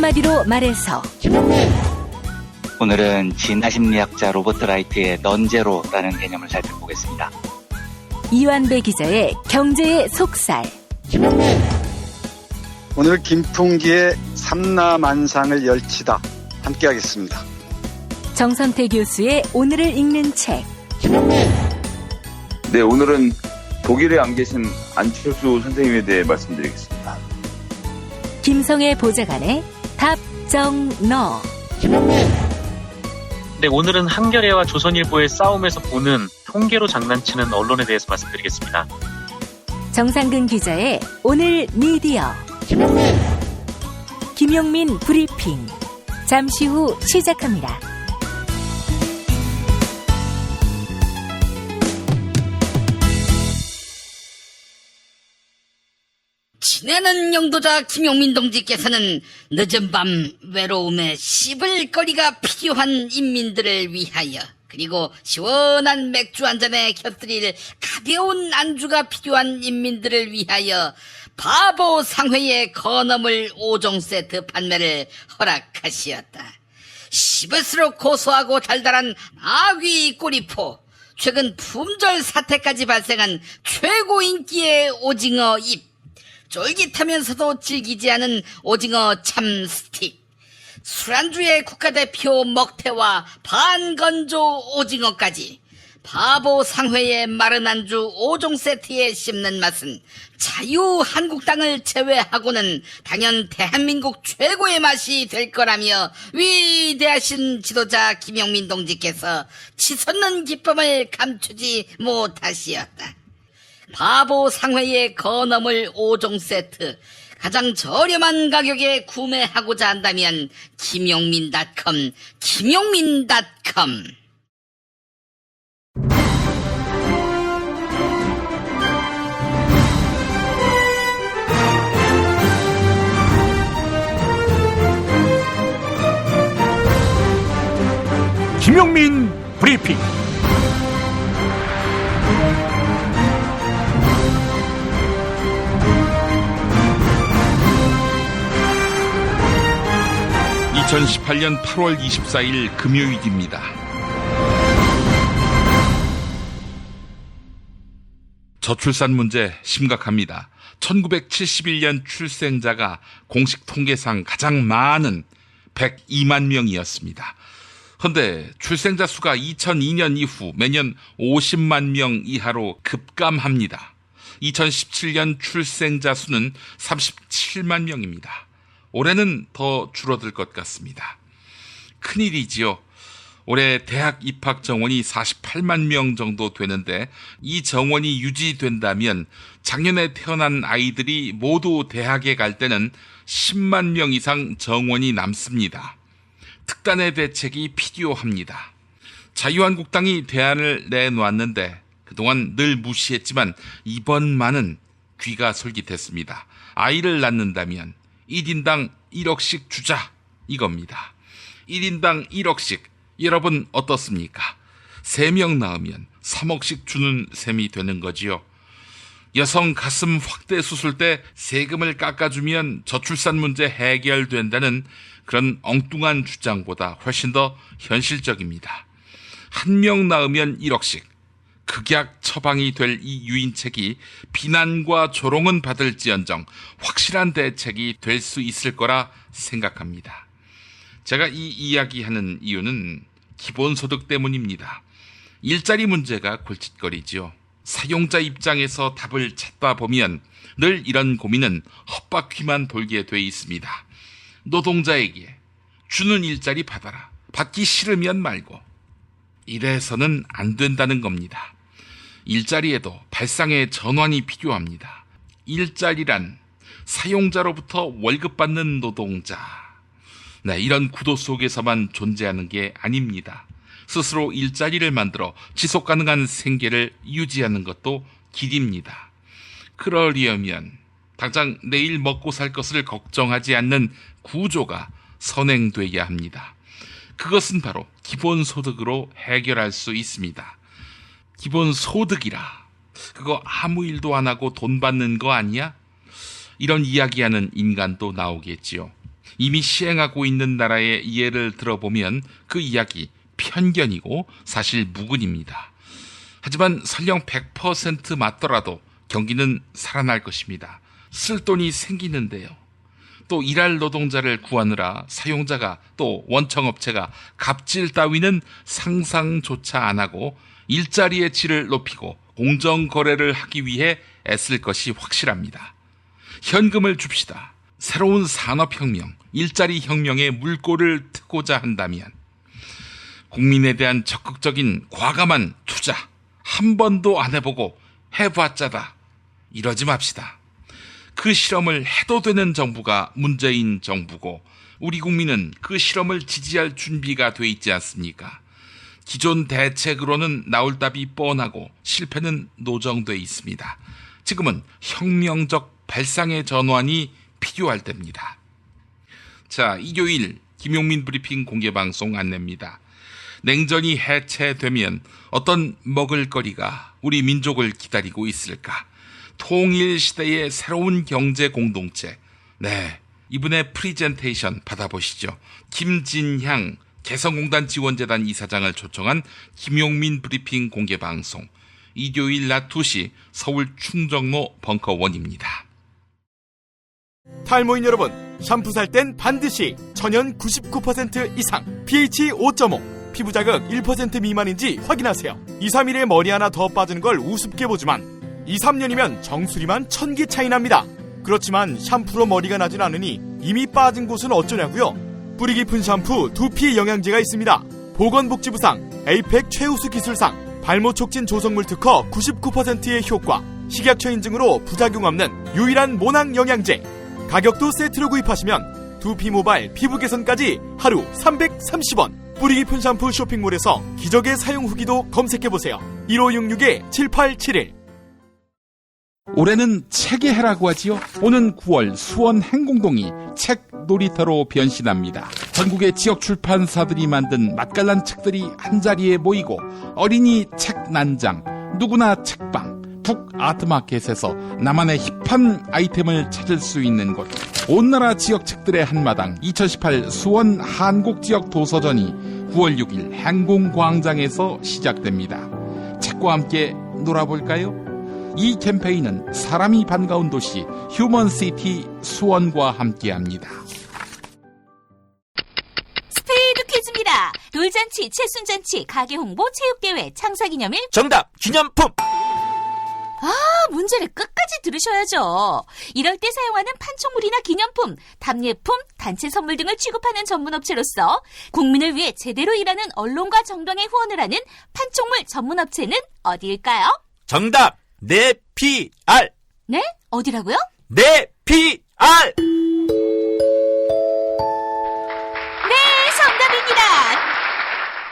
한마디로 말해서 오늘은 진화심리학자 로버트 라이트의 넌제로라는 개념을 살펴보겠습니다. 이완배 기자의 경제의 속살. 오늘 김풍기의 삼라만상을 열치다 함께 하겠습니다. 정선태 교수의 오늘을 읽는 책. 네, 오늘은 독일에 안 계신 안철수 선생님에 대해 말씀드리겠습니다. 김성애 보좌관의 답정너. 네, 오늘은 한겨레와 조선일보의 싸움에서 보는 통계로 장난치는 언론에 대해서 말씀드리겠습니다. 정상근 기자의 오늘 미디어. 김용민 브리핑. 잠시 후 시작합니다. 친애는 영도자 김용민 동지께서는 늦은 밤 외로움에 씹을 거리가 필요한 인민들을 위하여, 그리고 시원한 맥주 한 잔에 곁들일 가벼운 안주가 필요한 인민들을 위하여 바보 상회의 건어물 5종 세트 판매를 허락하시었다. 씹을수록 고소하고 달달한 아귀 꼬리포, 최근 품절 사태까지 발생한 최고 인기의 오징어 잎, 쫄깃하면서도 질기지 않은 오징어 참 스틱, 술안주의 국가대표 먹태와 반건조 오징어까지 바보 상회의 마른 안주 5종 세트에 씹는 맛은 자유한국당을 제외하고는 당연 대한민국 최고의 맛이 될 거라며 위대하신 지도자 김용민 동지께서 치솟는 기쁨을 감추지 못하시었다. 바보 상회의 건어물 5종 세트, 가장 저렴한 가격에 구매하고자 한다면 김용민닷컴. 김용민 브리핑. (2018년 8월 24일) 금요일입니다. 저출산 문제 심각합니다. 1971년 출생자가 공식 통계상 가장 많은 102만 명이었습니다. 그런데 출생자 수가 2002년 이후 매년 50만 명 이하로 급감합니다. 2017년 출생자 수는 37만 명입니다. 올해는 더 줄어들 것 같습니다. 큰일이지요. 올해 대학 입학 정원이 48만 명 정도 되는데, 이 정원이 유지된다면 작년에 태어난 아이들이 모두 대학에 갈 때는 10만 명 이상 정원이 남습니다. 특단의 대책이 필요합니다. 자유한국당이 대안을 내놓았는데 그동안 늘 무시했지만 이번만은 귀가 솔깃했습니다. 아이를 낳는다면 1인당 1억씩 주자, 이겁니다. 1인당 1억씩, 여러분 어떻습니까? 3명 낳으면 3억씩 주는 셈이 되는 거지요. 여성 가슴 확대 수술 때 세금을 깎아주면 저출산 문제 해결된다는 그런 엉뚱한 주장보다 훨씬 더 현실적입니다. 1명 낳으면 1억씩, 극약 처방이 될 이 유인책이 비난과 조롱은 받을지언정 확실한 대책이 될 수 있을 거라 생각합니다. 제가 이 이야기하는 이유는 기본소득 때문입니다. 일자리 문제가 골칫거리지요. 사용자 입장에서 답을 찾다 보면 늘 이런 고민은 헛바퀴만 돌게 돼 있습니다. 노동자에게 주는 일자리 받아라, 받기 싫으면 말고, 이래서는 안 된다는 겁니다. 일자리에도 발상의 전환이 필요합니다. 일자리란 사용자로부터 월급 받는 노동자, 이런 구도 속에서만 존재하는 게 아닙니다. 스스로 일자리를 만들어 지속가능한 생계를 유지하는 것도 길입니다. 그러려면 당장 내일 먹고 살 것을 걱정하지 않는 구조가 선행돼야 합니다. 그것은 바로 기본소득으로 해결할 수 있습니다. 기본소득이라, 그거 아무 일도 안 하고 돈 받는 거 아니야? 이런 이야기하는 인간도 나오겠지요. 이미 시행하고 있는 나라의 예를 들어보면 그 이야기 편견이고 사실 무근입니다. 하지만 설령 100% 맞더라도 경기는 살아날 것입니다. 쓸 돈이 생기는데요. 또 일할 노동자를 구하느라 사용자가 또 원청업체가 갑질 따위는 상상조차 안 하고 일자리의 질을 높이고 공정거래를 하기 위해 애쓸 것이 확실합니다. 현금을 줍시다. 새로운 산업혁명, 일자리혁명에 물꼬를 트고자 한다면 국민에 대한 적극적인 과감한 투자 한 번도 안 해보고 해봤자다. 이러지 맙시다. 그 실험을 해도 되는 정부가 문재인 정부고 우리 국민은 그 실험을 지지할 준비가 돼 있지 않습니까? 기존 대책으로는 나올 답이 뻔하고 실패는 노정돼 있습니다. 지금은 혁명적 발상의 전환이 필요할 때입니다. 자, 일요일 김용민 브리핑 공개방송 안내입니다. 냉전이 해체되면 어떤 먹을거리가 우리 민족을 기다리고 있을까? 통일시대의 새로운 경제 공동체. 네, 이분의 프리젠테이션 받아보시죠. 김진향 개성공단 지원재단 이사장을 초청한 김용민 브리핑 공개방송. 일요일 낮 2시 서울 충정로 벙커원입니다. 탈모인 여러분, 샴푸 살 땐 반드시 천연 99% 이상, pH 5.5, 피부 자극 1% 미만인지 확인하세요. 2, 3일에 머리 하나 더 빠지는 걸 우습게 보지만 2, 3년이면 정수리만 1000개 차이 납니다. 그렇지만 샴푸로 머리가 나진 않으니 이미 빠진 곳은 어쩌냐고요? 뿌리 깊은 샴푸 두피 영양제가 있습니다. 보건복지부상, 에이펙 최우수 기술상, 발모 촉진 조성물 특허 99%의 효과, 식약처 인증으로 부작용 없는 유일한 모낭 영양제. 가격도 세트로 구입하시면 두피 모발, 피부 개선까지 하루 330원. 뿌리 깊은 샴푸 쇼핑몰에서 기적의 사용 후기도 검색해보세요. 1566-7871. 올해는 책의 해라고 하지요. 오는 9월 수원 행공동이 책 놀이터로 변신합니다. 전국의 지역 출판사들이 만든 맛깔난 책들이 한자리에 모이고 어린이 책 난장, 누구나 책방, 북아트마켓에서 나만의 힙한 아이템을 찾을 수 있는 곳. 온 나라 지역 책들의 한마당 2018 수원 한국지역 도서전이 9월 6일 행궁광장에서 시작됩니다. 책과 함께 놀아볼까요? 이 캠페인은 사람이 반가운 도시 휴먼시티 수원과 함께합니다. 스페이드 퀴즈입니다. 돌잔치, 채순잔치, 가게홍보, 체육대회, 창사기념일. 정답! 기념품! 문제를 끝까지 들으셔야죠. 이럴 때 사용하는 판촉물이나 기념품, 답례품, 단체 선물 등을 취급하는 전문업체로서 국민을 위해 제대로 일하는 언론과 정당에 후원을 하는 판촉물 전문업체는 어디일까요? 정답! 네피알! 네? 어디라고요? 네피알! 네, 정답입니다.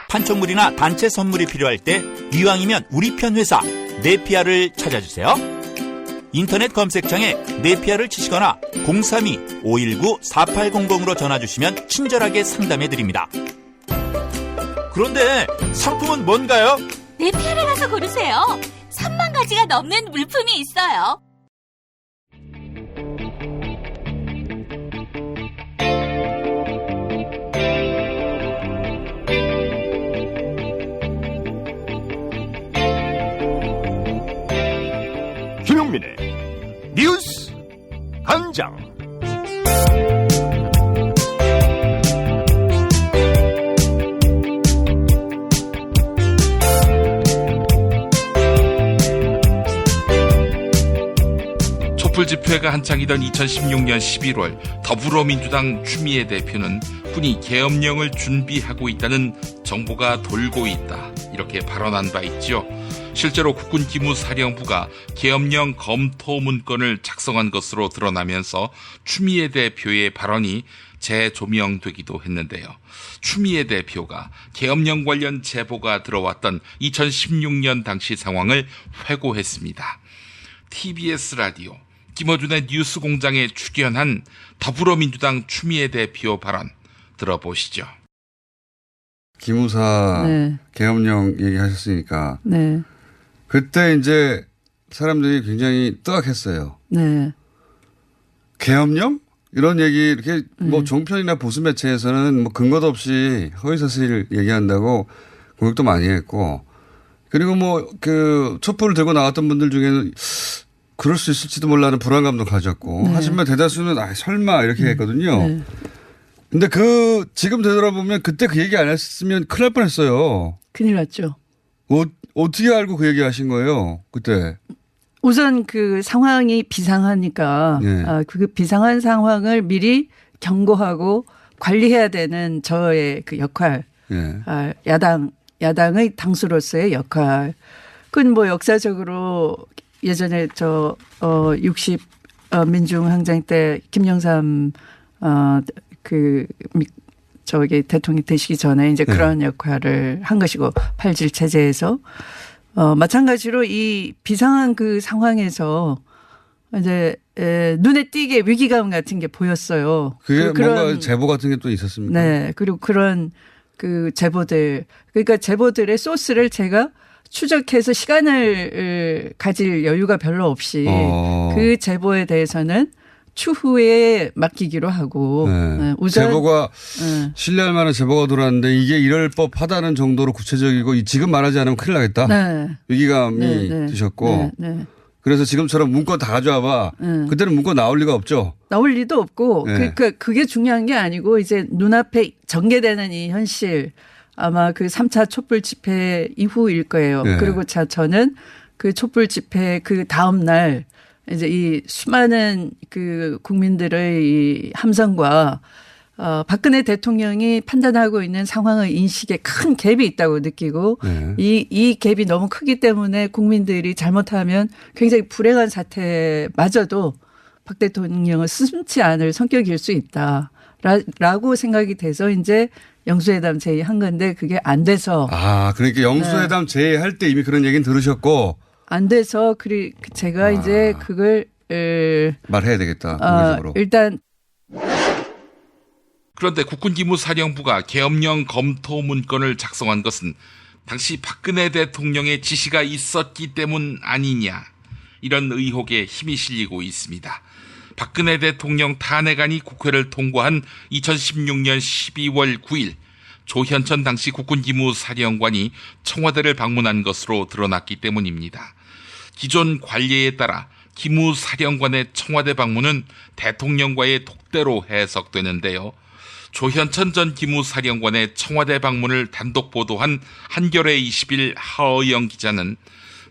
판촉물이나 단체 선물이 필요할 때 이왕이면 우리 편 회사 네피알을 찾아주세요. 인터넷 검색창에 네피알을 치시거나 032-519-4800으로 전화주시면 친절하게 상담해드립니다. 그런데 상품은 뭔가요? 네피알에 가서 고르세요. 3만 가지가 넘는 물품이 있어요. 김용민의 뉴스 광장. 촛불 집회가 한창이던 2016년 11월 더불어민주당 추미애 대표는 군이 계엄령을 준비하고 있다는 정보가 돌고 있다, 이렇게 발언한 바 있죠. 실제로 국군 기무사령부가 계엄령 검토 문건을 작성한 것으로 드러나면서 추미애 대표의 발언이 재조명되기도 했는데요. 추미애 대표가 계엄령 관련 제보가 들어왔던 2016년 당시 상황을 회고했습니다. TBS 라디오 김어준의 뉴스공장에 출연한 더불어민주당 추미애 대표 발언 들어보시죠. 기무사 계엄령 얘기하셨으니까 그때 이제 사람들이 굉장히 뜨악했어요. 계엄령? 이런 얘기 이렇게 뭐 종편이나 보수 매체에서는 뭐 근거도 없이 허위사실 얘기한다고 공격도 많이 했고 그리고 뭐 그 촛불을 들고 나왔던 분들 중에는 그럴 수 있을지도 몰라는 불안감도 가졌고 하지만 대다수는 설마 이렇게 했거든요. 근데 지금 되돌아보면 그때 그 얘기 안 했으면 큰일 날 뻔했어요. 큰일 났죠. 어떻게 알고 그 얘기 하신 거예요? 그때. 우선 그 상황이 비상하니까 그 비상한 상황을 미리 경고하고 관리해야 되는 저의 그 역할, 야당의 당수로서의 역할. 그건 뭐 역사적으로 예전에 60 민중항쟁 때 김영삼 대통령이 되시기 전에 이제 그런 역할을 한 것이고 8.7 체제에서 마찬가지로 이 비상한 그 상황에서 이제 눈에 띄게 위기감 같은 게 보였어요. 그게 뭔가 제보 같은 게 또 있었습니까? 네. 그리고 그런 그 제보들 그러니까 제보들의 소스를 제가 추적해서 시간을 가질 여유가 별로 없이 그 제보에 대해서는 추후에 맡기기로 하고 우선 제보가 신뢰할 만한 제보가 들어왔는데 이게 이럴 법하다는 정도로 구체적이고 지금 말하지 않으면 큰일 나겠다. 위기감이 드셨고 그래서 지금처럼 문건 다 가져와봐. 그때는 문건 나올 리가 없죠. 나올 리도 없고 그러니까 그게 중요한 게 아니고 이제 눈앞에 전개되는 이 현실 아마 그 3차 촛불 집회 이후일 거예요. 그리고 저는 그 촛불 집회 그 다음 날 이제 이 수많은 그 국민들의 이 함성과 박근혜 대통령이 판단하고 있는 상황의 인식에 큰 갭이 있다고 느끼고 이 갭이 너무 크기 때문에 국민들이 잘못하면 굉장히 불행한 사태마저도 박 대통령을 스승치 않을 성격일 수 있다라고 생각이 돼서 이제 영수회담 제의한 건데 그게 안 돼서. 그러니까 영수회담 제의할 때 이미 그런 얘기는 들으셨고. 안 돼서 제가 이제 그걸 말해야 되겠다. 공개적으로. 일단. 그런데 국군기무사령부가 계엄령 검토 문건을 작성한 것은 당시 박근혜 대통령의 지시가 있었기 때문 아니냐 이런 의혹에 힘이 실리고 있습니다. 박근혜 대통령 탄핵안이 국회를 통과한 2016년 12월 9일 조현천 당시 국군기무사령관이 청와대를 방문한 것으로 드러났기 때문입니다. 기존 관례에 따라 기무사령관의 청와대 방문은 대통령과의 독대로 해석되는데요. 조현천 전 기무사령관의 청와대 방문을 단독 보도한 한겨레 20일 하어영 기자는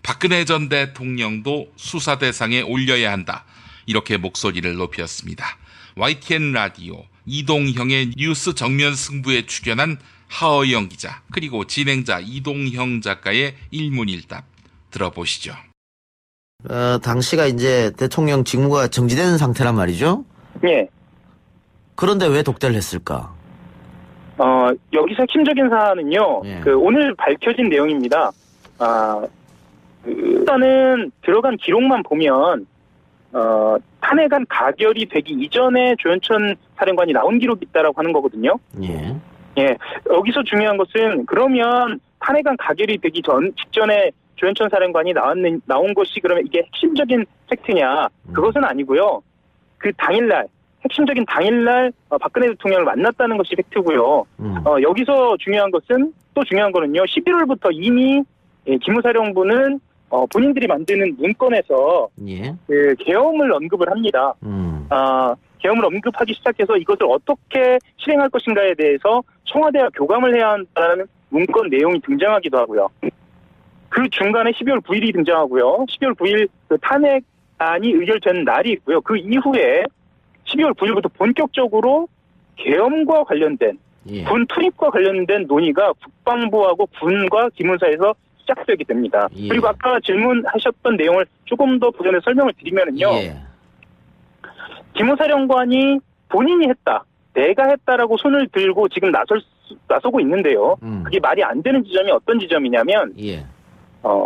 박근혜 전 대통령도 수사 대상에 올려야 한다. 이렇게 목소리를 높였습니다. YTN 라디오 이동형의 뉴스 정면 승부에 출연한 하어영 기자 그리고 진행자 이동형 작가의 일문일답 들어보시죠. 당시가 이제 대통령 직무가 정지되는 상태란 말이죠? 예. 그런데 왜 독대를 했을까? 여기서 핵심적인 사안은요, 오늘 밝혀진 내용입니다. 일단은 들어간 기록만 보면, 탄핵안 가결이 되기 이전에 조현천 사령관이 나온 기록이 있다라고 하는 거거든요. 예. 여기서 중요한 것은 그러면 탄핵안 가결이 되기 직전에 조현천 사령관이 나온 것이 그러면 이게 핵심적인 팩트냐? 그것은 아니고요. 그 당일날, 핵심적인 당일날 박근혜 대통령을 만났다는 것이 팩트고요. 여기서 중요한 것은 또 중요한 거는요. 11월부터 이미 기무사령부는 본인들이 만드는 문건에서 그 계엄을 언급을 합니다. 계엄을 언급하기 시작해서 이것을 어떻게 실행할 것인가에 대해서 청와대와 교감을 해야 한다는 문건 내용이 등장하기도 하고요. 그 중간에 12월 9일이 등장하고요. 12월 9일 그 탄핵안이 의결된 날이 있고요. 그 이후에 12월 9일부터 본격적으로 계엄과 관련된 군 투입과 관련된 논의가 국방부하고 군과 기무사에서 시작되게 됩니다. 그리고 아까 질문하셨던 내용을 조금 더 보전해 설명을 드리면은요. 기무사령관이 본인이 했다, 내가 했다라고 손을 들고 지금 나서고 있는데요. 그게 말이 안 되는 지점이 어떤 지점이냐면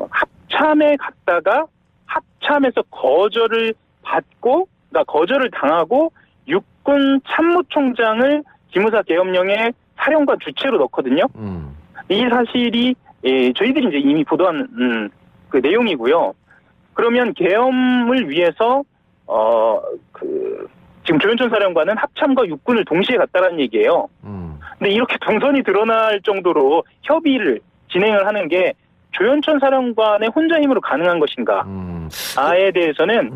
합참에 갔다가 합참에서 거절을 받고, 그러니까 거절을 당하고 육군 참모총장을 기무사 계엄령의 사령관 주체로 넣거든요. 이 사실이 저희들이 이제 이미 보도한 그 내용이고요. 그러면 계엄을 위해서 그 지금 조현천 사령관은 합참과 육군을 동시에 갔다라는 얘기예요. 근데 이렇게 동선이 드러날 정도로 협의를 진행을 하는 게 조현천 사령관의 혼자 힘으로 가능한 것인가? 에 대해서는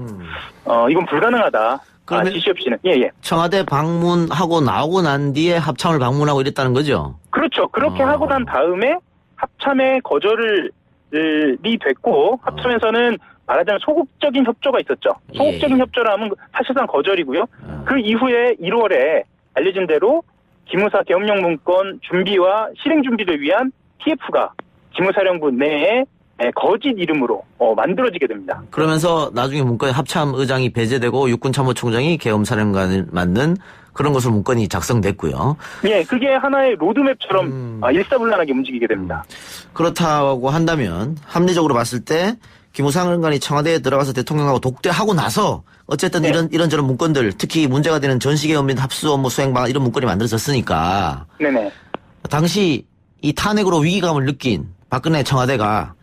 이건 불가능하다. 지시 없이는. 예. 청와대 방문하고 나오고 난 뒤에 합참을 방문하고 이랬다는 거죠? 그렇죠. 그렇게 하고 난 다음에 합참의 거절이 됐고 합참에서는 말하자면 소극적인 협조가 있었죠. 소극적인 협조라면 사실상 거절이고요. 그 이후에 1월에 알려진 대로 기무사 계엄령 문건 준비와 실행 준비를 위한 TF가 기무사령부 내에 거짓 이름으로 만들어지게 됩니다. 그러면서 나중에 문건에 합참 의장이 배제되고 육군참모총장이 계엄사령관을 맡는 그런 것으로 문건이 작성됐고요. 예, 그게 하나의 로드맵처럼 일사불란하게 움직이게 됩니다. 그렇다고 한다면 합리적으로 봤을 때 기무사령관이 청와대에 들어가서 대통령하고 독대하고 나서 어쨌든 이런저런 문건들, 특히 문제가 되는 전시계엄 및 합수 업무 수행 방안 이런 문건이 만들어졌으니까 네네. 당시 이 탄핵으로 위기감을 느낀 박근혜 청와대가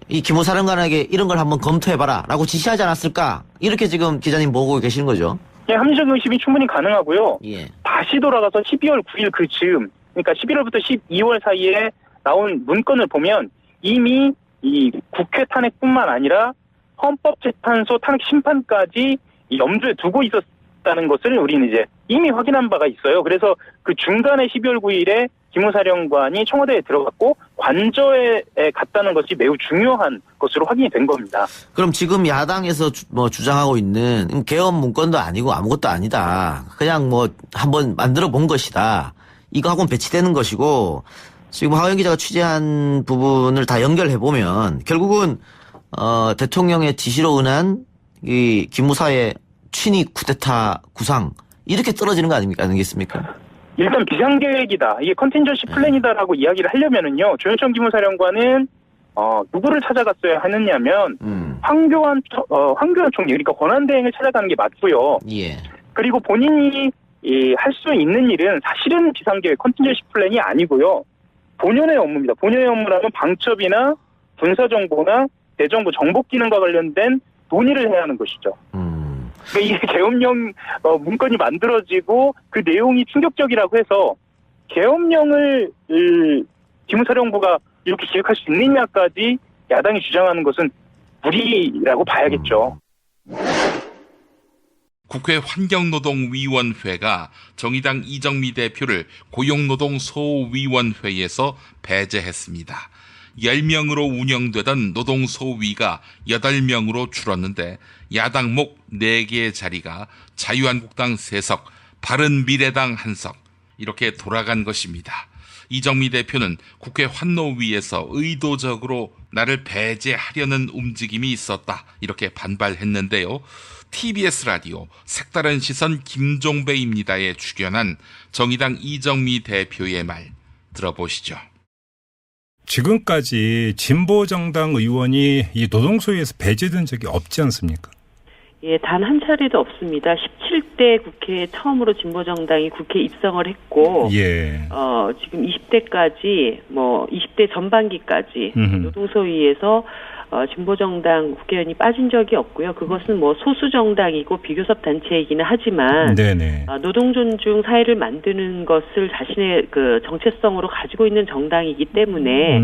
이 기무사령관에게 이런 걸 한번 검토해봐라 라고 지시하지 않았을까? 이렇게 지금 기자님 보고 계시는 거죠? 예, 합리적 의심이 충분히 가능하고요. 예. 다시 돌아가서 12월 9일 그 즈음, 그러니까 11월부터 12월 사이에 나온 문건을 보면 이미 이 국회 탄핵뿐만 아니라 헌법재판소 탄핵 심판까지 염두에 두고 있었다는 것을 우리는 이제 이미 확인한 바가 있어요. 그래서 그 중간에 12월 9일에 기무사령관이 청와대에 들어갔고 관저에 갔다는 것이 매우 중요한 것으로 확인이 된 겁니다. 그럼 지금 야당에서 주장하고 있는 계엄 문건도 아니고 아무것도 아니다. 그냥 한번 만들어 본 것이다. 이거하고는 배치되는 것이고 지금 하호영 기자가 취재한 부분을 다 연결해 보면 결국은 대통령의 지시로 은한 이 기무사의 친위 쿠데타 구상 이렇게 떨어지는 거 아니겠습니까? 일단 비상계획이다. 이게 컨틴전시 플랜이다라고 이야기를 하려면은요. 조현천 기무사령관은 누구를 찾아갔어야 하느냐면 황교안 총리 그러니까 권한대행을 찾아가는 게 맞고요. 예. 그리고 본인이 할 수 있는 일은 사실은 비상계획 컨틴전시 플랜이 아니고요. 본연의 업무입니다. 본연의 업무라면 방첩이나 군사정보나 대정부 정보 기능과 관련된 논의를 해야 하는 것이죠. 그러니까 이게 계엄령 문건이 만들어지고 그 내용이 충격적이라고 해서 계엄령을 기무사령부가 이렇게 기획할 수 있느냐까지 야당이 주장하는 것은 무리라고 봐야겠죠. 국회 환경노동위원회가 정의당 이정미 대표를 고용노동소위원회에서 배제했습니다. 10명으로 운영되던 노동소위가 8명으로 줄었는데 야당목 4개의 자리가 자유한국당 3석, 바른미래당 1석 이렇게 돌아간 것입니다. 이정미 대표는 국회 환노위에서 의도적으로 나를 배제하려는 움직임이 있었다 이렇게 반발했는데요. TBS 라디오 색다른 시선 김종배입니다에 출연한 정의당 이정미 대표의 말 들어보시죠. 지금까지 진보정당 의원이 이 노동소위에서 배제된 적이 없지 않습니까? 예, 단 한 차례도 없습니다. 17대 국회에 처음으로 진보정당이 국회에 입성을 했고, 예. 지금 20대까지, 20대 전반기까지 노동소위에서 진보정당 국회의원이 빠진 적이 없고요. 그것은 소수 정당이고 비교섭 단체이기는 하지만 네네. 노동 존중 사회를 만드는 것을 자신의 그 정체성으로 가지고 있는 정당이기 때문에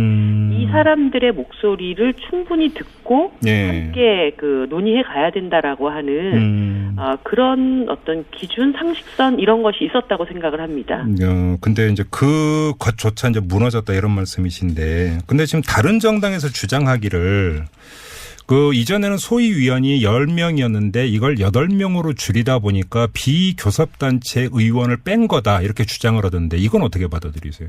이 사람들의 목소리를 충분히 듣고 함께 그 논의해 가야 된다라고 하는 그런 어떤 기준, 상식선 이런 것이 있었다고 생각을 합니다. 근데 이제 그것조차 이제 무너졌다 이런 말씀이신데, 근데 지금 다른 정당에서 주장하기를 이전에는 소위위원이 10명이었는데 이걸 8명으로 줄이다 보니까 비교섭단체 의원을 뺀 거다 이렇게 주장을 하던데 이건 어떻게 받아들이세요?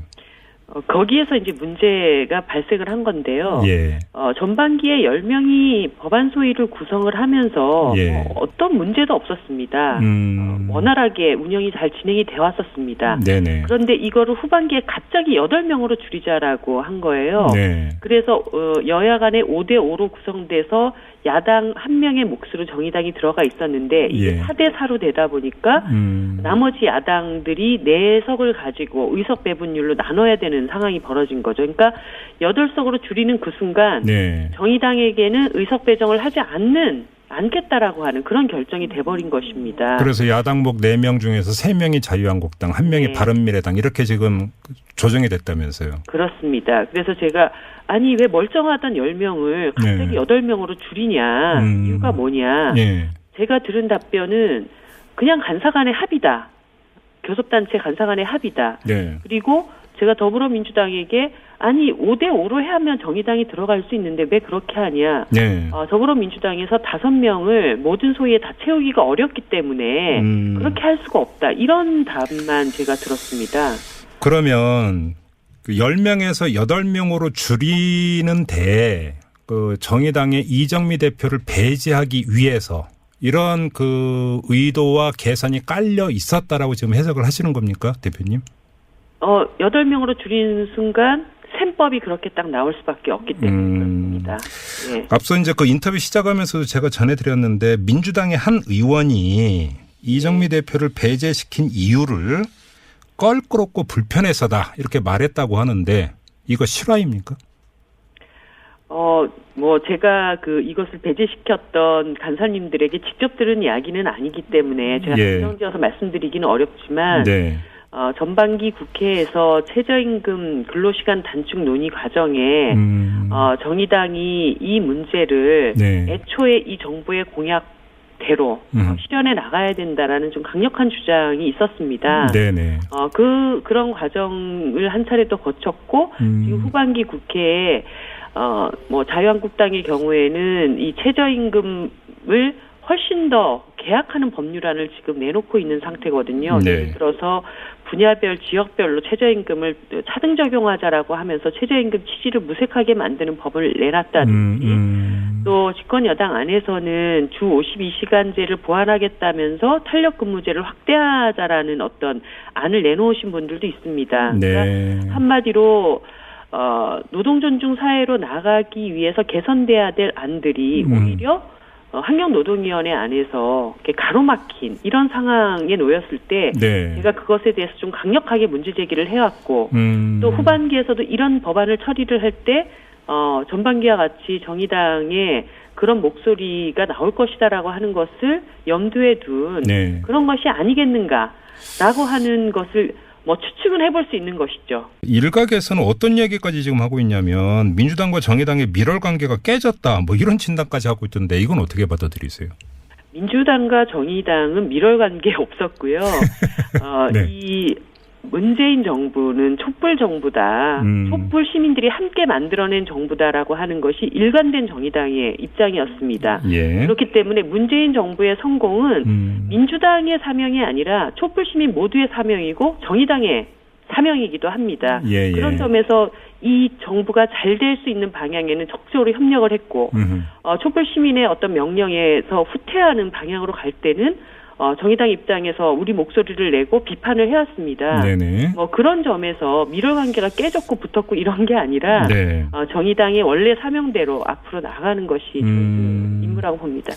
거기에서 이제 문제가 발생을 한 건데요. 예. 전반기에 10명이 법안 소위를 구성을 하면서 예. 어떤 문제도 없었습니다. 원활하게 운영이 잘 진행이 돼 왔었습니다. 네네. 그런데 이거를 후반기에 갑자기 8명으로 줄이자라고 한 거예요. 네. 그래서 여야 간에 5대5로 구성돼서 야당 한 명의 몫으로 정의당이 들어가 있었는데 이게 4대4로 되다 보니까 나머지 야당들이 4석을 가지고 의석 배분율로 나눠야 되는 상황이 벌어진 거죠. 그러니까 8석으로 줄이는 그 순간 정의당에게는 의석 배정을 하지 않는 않겠다라고 하는 그런 결정이 돼버린 것입니다. 그래서 야당목 4명 중에서 3명이 자유한국당, 1명이 네. 바른미래당 이렇게 지금 조정이 됐다면서요. 그렇습니다. 그래서 제가 아니 왜 멀쩡하던 10명을 갑자기 네. 8명으로 줄이냐. 이유가 뭐냐. 네. 제가 들은 답변은 그냥 간사간의 합의다. 교섭단체 간사간의 합의다. 네. 그리고 제가 더불어민주당에게 아니 5대5로 하면 정의당이 들어갈 수 있는데 왜 그렇게 하냐. 네. 더불어민주당에서 5명을 모든 소위에 다 채우기가 어렵기 때문에 그렇게 할 수가 없다. 이런 답만 제가 들었습니다. 그러면 그 10명에서 8명으로 줄이는데 그 정의당의 이정미 대표를 배제하기 위해서 이런 그 의도와 계산이 깔려 있었다라고 지금 해석을 하시는 겁니까, 대표님? 8명으로 줄이는 순간 셈법이 그렇게 딱 나올 수밖에 없기 때문에 그렇습니다. 예. 앞서 이제 그 인터뷰 시작하면서도 제가 전해드렸는데 민주당의 한 의원이 이정미 대표를 배제시킨 이유를 껄끄럽고 불편해서다 이렇게 말했다고 하는데 이거 실화입니까? 제가 이것을 배제시켰던 간사님들에게 직접 들은 이야기는 아니기 때문에 제가 결정지어서 말씀드리기는 어렵지만 네. 전반기 국회에서 최저임금 근로시간 단축 논의 과정에 정의당이 이 문제를 네. 애초에 이 정부의 공약대로 실현해 나가야 된다라는 좀 강력한 주장이 있었습니다. 네네. 그런 과정을 한 차례 또 거쳤고 지금 후반기 국회에 자유한국당의 경우에는 이 최저임금을 훨씬 더 계약하는 법률안을 지금 내놓고 있는 상태거든요. 네. 예를 들어서 분야별, 지역별로 최저임금을 차등 적용하자라고 하면서 최저임금 취지를 무색하게 만드는 법을 내놨다든지 또 집권 여당 안에서는 주 52시간제를 보완하겠다면서 탄력근무제를 확대하자라는 어떤 안을 내놓으신 분들도 있습니다. 네. 그러니까 한마디로 노동존중 사회로 나가기 위해서 개선돼야 될 안들이 오히려 환경노동위원회 안에서 이렇게 가로막힌 이런 상황에 놓였을 때 네. 제가 그것에 대해서 좀 강력하게 문제 제기를 해왔고 또 후반기에서도 이런 법안을 처리를 할 때 전반기와 같이 정의당의 그런 목소리가 나올 것이다라고 하는 것을 염두에 둔 네. 그런 것이 아니겠는가라고 하는 것을 추측은 해볼 수 있는 것이죠. 일각에서는 어떤 얘기까지 지금 하고 있냐면 민주당과 정의당의 밀월 관계가 깨졌다 이런 진단까지 하고 있던데 이건 어떻게 받아들이세요? 민주당과 정의당은 밀월 관계 없었고요. 네. 이 문재인 정부는 촛불 정부다. 촛불 시민들이 함께 만들어낸 정부다라고 하는 것이 일관된 정의당의 입장이었습니다. 예. 그렇기 때문에 문재인 정부의 성공은 민주당의 사명이 아니라 촛불 시민 모두의 사명이고 정의당의 사명이기도 합니다. 예. 그런 점에서 이 정부가 잘 될 수 있는 방향에는 적극적으로 협력을 했고 촛불 시민의 어떤 명령에서 후퇴하는 방향으로 갈 때는 정의당 입장에서 우리 목소리를 내고 비판을 해왔습니다. 네네. 그런 점에서 밀월 관계가 깨졌고 붙었고 이런 게 아니라 네. 정의당의 원래 사명대로 앞으로 나가는 것이 임무라고 봅니다.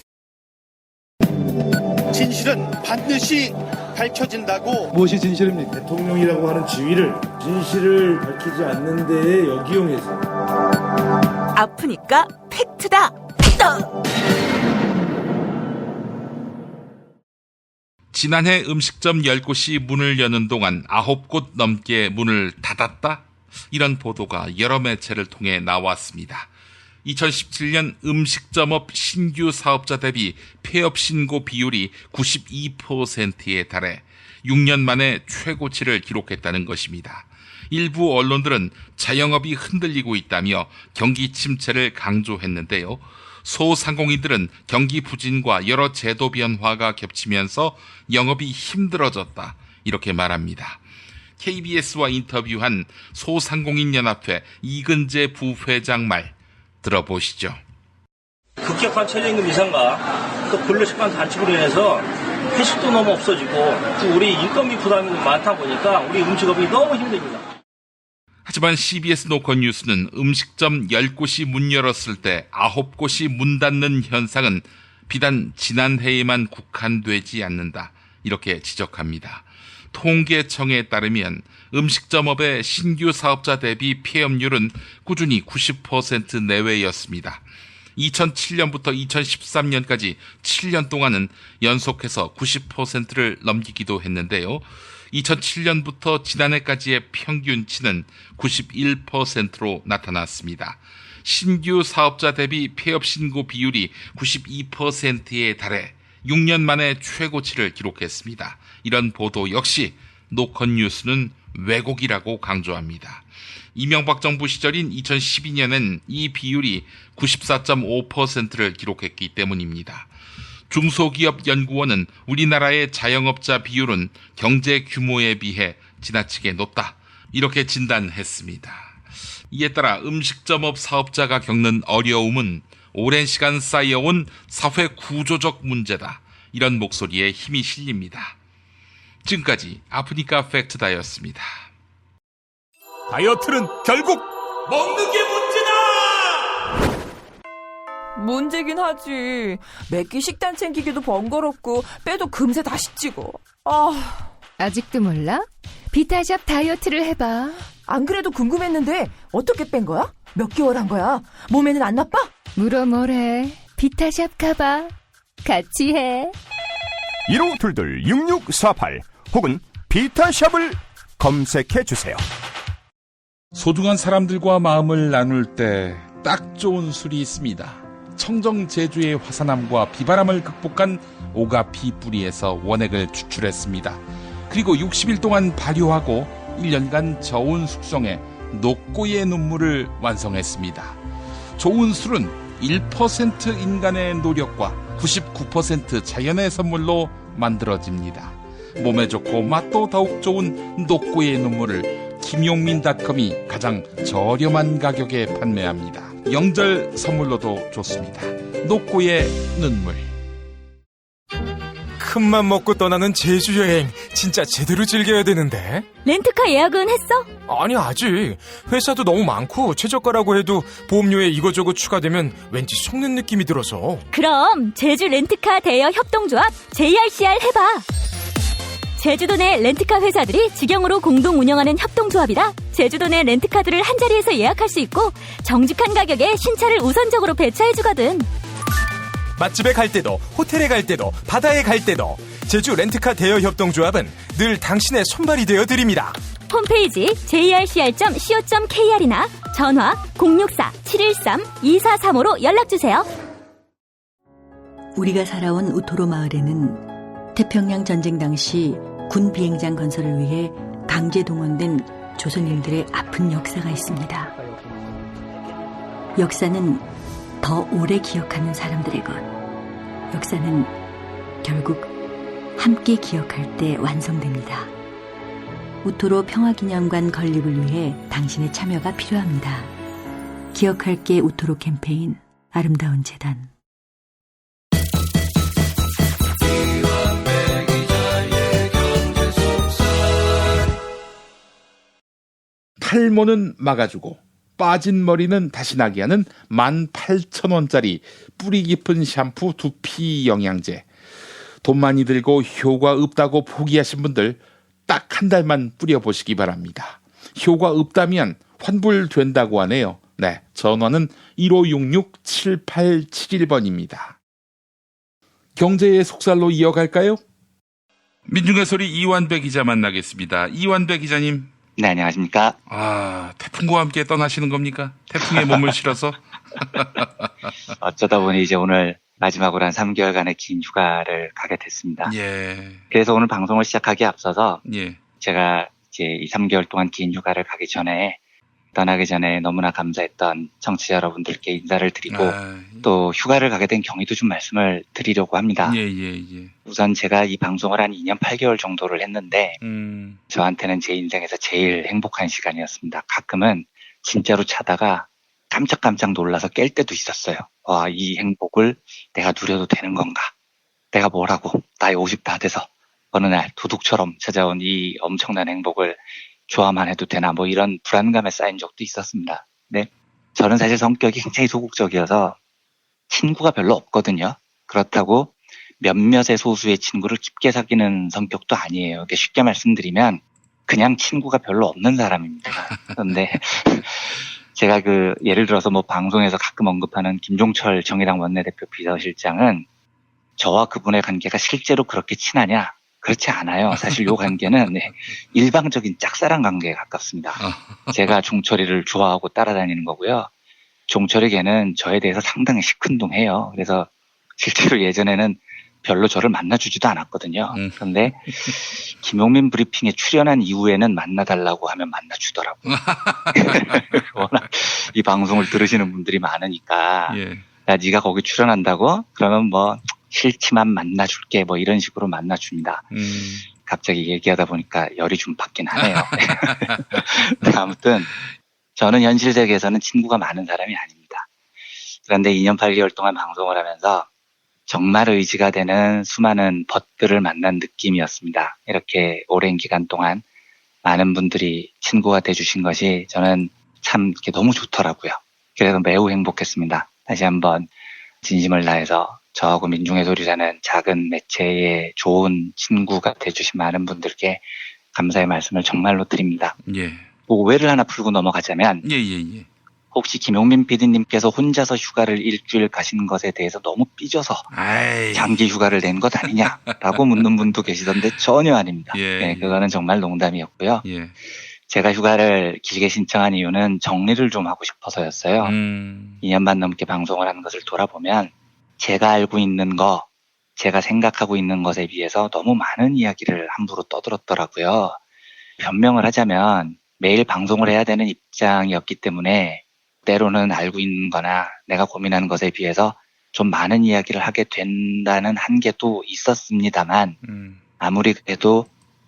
진실은 반드시 밝혀진다고. 무엇이 진실입니까? 대통령이라고 하는 지위를 진실을 밝히지 않는 데에 역이용해서. 아프니까 팩트다. 지난해 음식점 10곳이 문을 여는 동안 9곳 넘게 문을 닫았다? 이런 보도가 여러 매체를 통해 나왔습니다. 2017년 음식점업 신규 사업자 대비 폐업 신고 비율이 92%에 달해 6년 만에 최고치를 기록했다는 것입니다. 일부 언론들은 자영업이 흔들리고 있다며 경기 침체를 강조했는데요. 소상공인들은 경기 부진과 여러 제도 변화가 겹치면서 영업이 힘들어졌다 이렇게 말합니다. KBS와 인터뷰한 소상공인연합회 이근재 부회장 말 들어보시죠. 급격한 최저임금 이상과 또 근로시간 단축으로 인해서 회식도 너무 없어지고 또 우리 인건비 부담이 많다 보니까 우리 음식업이 너무 힘듭니다. 하지만 CBS 노컷 뉴스는 음식점 10곳이 문 열었을 때 9곳이 문 닫는 현상은 비단 지난해에만 국한되지 않는다 이렇게 지적합니다. 통계청에 따르면 음식점업의 신규 사업자 대비 폐업률은 꾸준히 90% 내외였습니다. 2007년부터 2013년까지 7년 동안은 연속해서 90%를 넘기기도 했는데요. 2007년부터 지난해까지의 평균치는 91%로 나타났습니다. 신규 사업자 대비 폐업 신고 비율이 92%에 달해 6년 만에 최고치를 기록했습니다. 이런 보도 역시 노컷뉴스는 왜곡이라고 강조합니다. 이명박 정부 시절인 2012년엔 이 비율이 94.5%를 기록했기 때문입니다. 중소기업연구원은 우리나라의 자영업자 비율은 경제 규모에 비해 지나치게 높다, 이렇게 진단했습니다. 이에 따라 음식점업 사업자가 겪는 어려움은 오랜 시간 쌓여온 사회 구조적 문제다, 이런 목소리에 힘이 실립니다. 지금까지 아프니까 팩트다였습니다. 다이어트는 결국 먹는 게 문제다! 문제긴 하지. 매끼 식단 챙기기도 번거롭고 빼도 금세 다시 찌고. 아직도 몰라? 비타샵 다이어트를 해봐. 안 그래도 궁금했는데 어떻게 뺀 거야? 몇 개월 한 거야? 몸에는 안 나빠? 물어 뭐래. 비타샵 가봐. 같이 해. 1522-6648 혹은 비타샵을 검색해주세요. 소중한 사람들과 마음을 나눌 때 딱 좋은 술이 있습니다. 청정 제주의 화산암과 비바람을 극복한 오가피 뿌리에서 원액을 추출했습니다. 그리고 60일 동안 발효하고 1년간 저온 숙성해 녹고의 눈물을 완성했습니다. 좋은 술은 1% 인간의 노력과 99% 자연의 선물로 만들어집니다. 몸에 좋고 맛도 더욱 좋은 녹고의 눈물을 김용민닷컴이 가장 저렴한 가격에 판매합니다. 영절 선물로도 좋습니다. 녹고의 눈물. 큰맘 먹고 떠나는 제주 여행 진짜 제대로 즐겨야 되는데. 렌트카 예약은 했어? 아니, 아직. 회사도 너무 많고 최저가라고 해도 보험료에 이거저거 추가되면 왠지 속는 느낌이 들어서. 그럼 제주 렌트카 대여 협동조합 JRCR 해봐. 제주도 내 렌트카 회사들이 직영으로 공동 운영하는 협동조합이라 제주도 내 렌트카들을 한자리에서 예약할 수 있고 정직한 가격에 신차를 우선적으로 배차해주거든. 맛집에 갈 때도, 호텔에 갈 때도, 바다에 갈 때도 제주 렌트카 대여 협동조합은 늘 당신의 손발이 되어드립니다. 홈페이지 jrcr.co.kr이나 전화 064-713-2435로 연락주세요. 우리가 살아온 우토로 마을에는 태평양 전쟁 당시 군 비행장 건설을 위해 강제 동원된 조선인들의 아픈 역사가 있습니다. 역사는 더 오래 기억하는 사람들의 것. 역사는 결국 함께 기억할 때 완성됩니다. 우토로 평화기념관 건립을 위해 당신의 참여가 필요합니다. 기억할게 우토로 캠페인 아름다운 재단. 탈모는 막아주고 빠진 머리는 다시 나게 하는 18,000원짜리 뿌리 깊은 샴푸 두피 영양제. 돈 많이 들고 효과 없다고 포기하신 분들 딱 한 달만 뿌려보시기 바랍니다. 효과 없다면 환불된다고 하네요. 네, 전화는 1566-7871번입니다. 경제의 속살로 이어갈까요? 민중의 소리 이완배 기자 만나겠습니다. 이완배 기자님. 네, 안녕하십니까. 태풍과 함께 떠나시는 겁니까? 태풍에 몸을 실어서? 어쩌다 보니 이제 오늘 마지막으로 한 3개월간의 긴 휴가를 가게 됐습니다. 예. 그래서 오늘 방송을 시작하기에 앞서서 예. 제가 이제 이 3개월 동안 긴 휴가를 가기 전에 떠나기 전에 너무나 감사했던 청취자 여러분들께 인사를 드리고 또 휴가를 가게 된 경위도 좀 말씀을 드리려고 합니다. 예. 우선 제가 이 방송을 한 2년 8개월 정도를 했는데 저한테는 제 인생에서 제일 행복한 시간이었습니다. 가끔은 진짜로 자다가 깜짝깜짝 놀라서 깰 때도 있었어요. 와, 이 행복을 내가 누려도 되는 건가? 내가 뭐라고 나이 50 다 돼서 어느 날 도둑처럼 찾아온 이 엄청난 행복을 좋아만 해도 되나, 뭐 이런 불안감에 쌓인 적도 있었습니다. 네, 저는 사실 성격이 굉장히 소극적이어서 친구가 별로 없거든요. 그렇다고 몇몇의 소수의 친구를 깊게 사귀는 성격도 아니에요. 쉽게 말씀드리면 그냥 친구가 별로 없는 사람입니다. 그런데 제가 예를 들어서 뭐 방송에서 가끔 언급하는 김종철 정의당 원내대표 비서실장은 저와 그분의 관계가 실제로 그렇게 친하냐? 그렇지 않아요. 사실 요 관계는 일방적인 짝사랑 관계에 가깝습니다. 제가 종철이를 좋아하고 따라다니는 거고요. 종철이걔는 저에 대해서 상당히 시큰둥해요. 그래서 실제로 예전에는 별로 저를 만나주지도 않았거든요. 그런데 김용민 브리핑에 출연한 이후에는 만나달라고 하면 만나주더라고요. 워낙 이 방송을 들으시는 분들이 많으니까 야 네가 거기 출연한다고? 그러면 뭐 싫지만 만나줄게 뭐 이런 식으로 만나줍니다. 갑자기 얘기하다 보니까 열이 좀 받긴 하네요. 아무튼 저는 현실 세계에서는 친구가 많은 사람이 아닙니다. 그런데 2년 8개월 동안 방송을 하면서 정말 의지가 되는 수많은 벗들을 만난 느낌이었습니다. 이렇게 오랜 기간 동안 많은 분들이 친구가 돼주신 것이 저는 참 이렇게 너무 좋더라고요. 그래서 매우 행복했습니다. 다시 한번 진심을 다해서 저하고 민중의 소리라는 작은 매체의 좋은 친구가 돼주신 많은 분들께 감사의 말씀을 정말로 드립니다. 예. 오해를 하나 풀고 넘어가자면 혹시 김용민 PD님께서 혼자서 휴가를 일주일 가신 것에 대해서 너무 삐져서 장기 휴가를 낸 것 아니냐라고 묻는 분도 계시던데 전혀 아닙니다. 네, 그거는 정말 농담이었고요. 제가 휴가를 길게 신청한 이유는 정리를 좀 하고 싶어서였어요. 2년 반 넘게 방송을 하는 것을 돌아보면 제가 알고 있는 거, 제가 생각하고 있는 것에 비해서 너무 많은 이야기를 함부로 떠들었더라고요. 변명을 하자면 매일 방송을 해야 되는 입장이었기 때문에 때로는 알고 있는 거나 내가 고민하는 것에 비해서 좀 많은 이야기를 하게 된다는 한계도 있었습니다만 아무리 그래도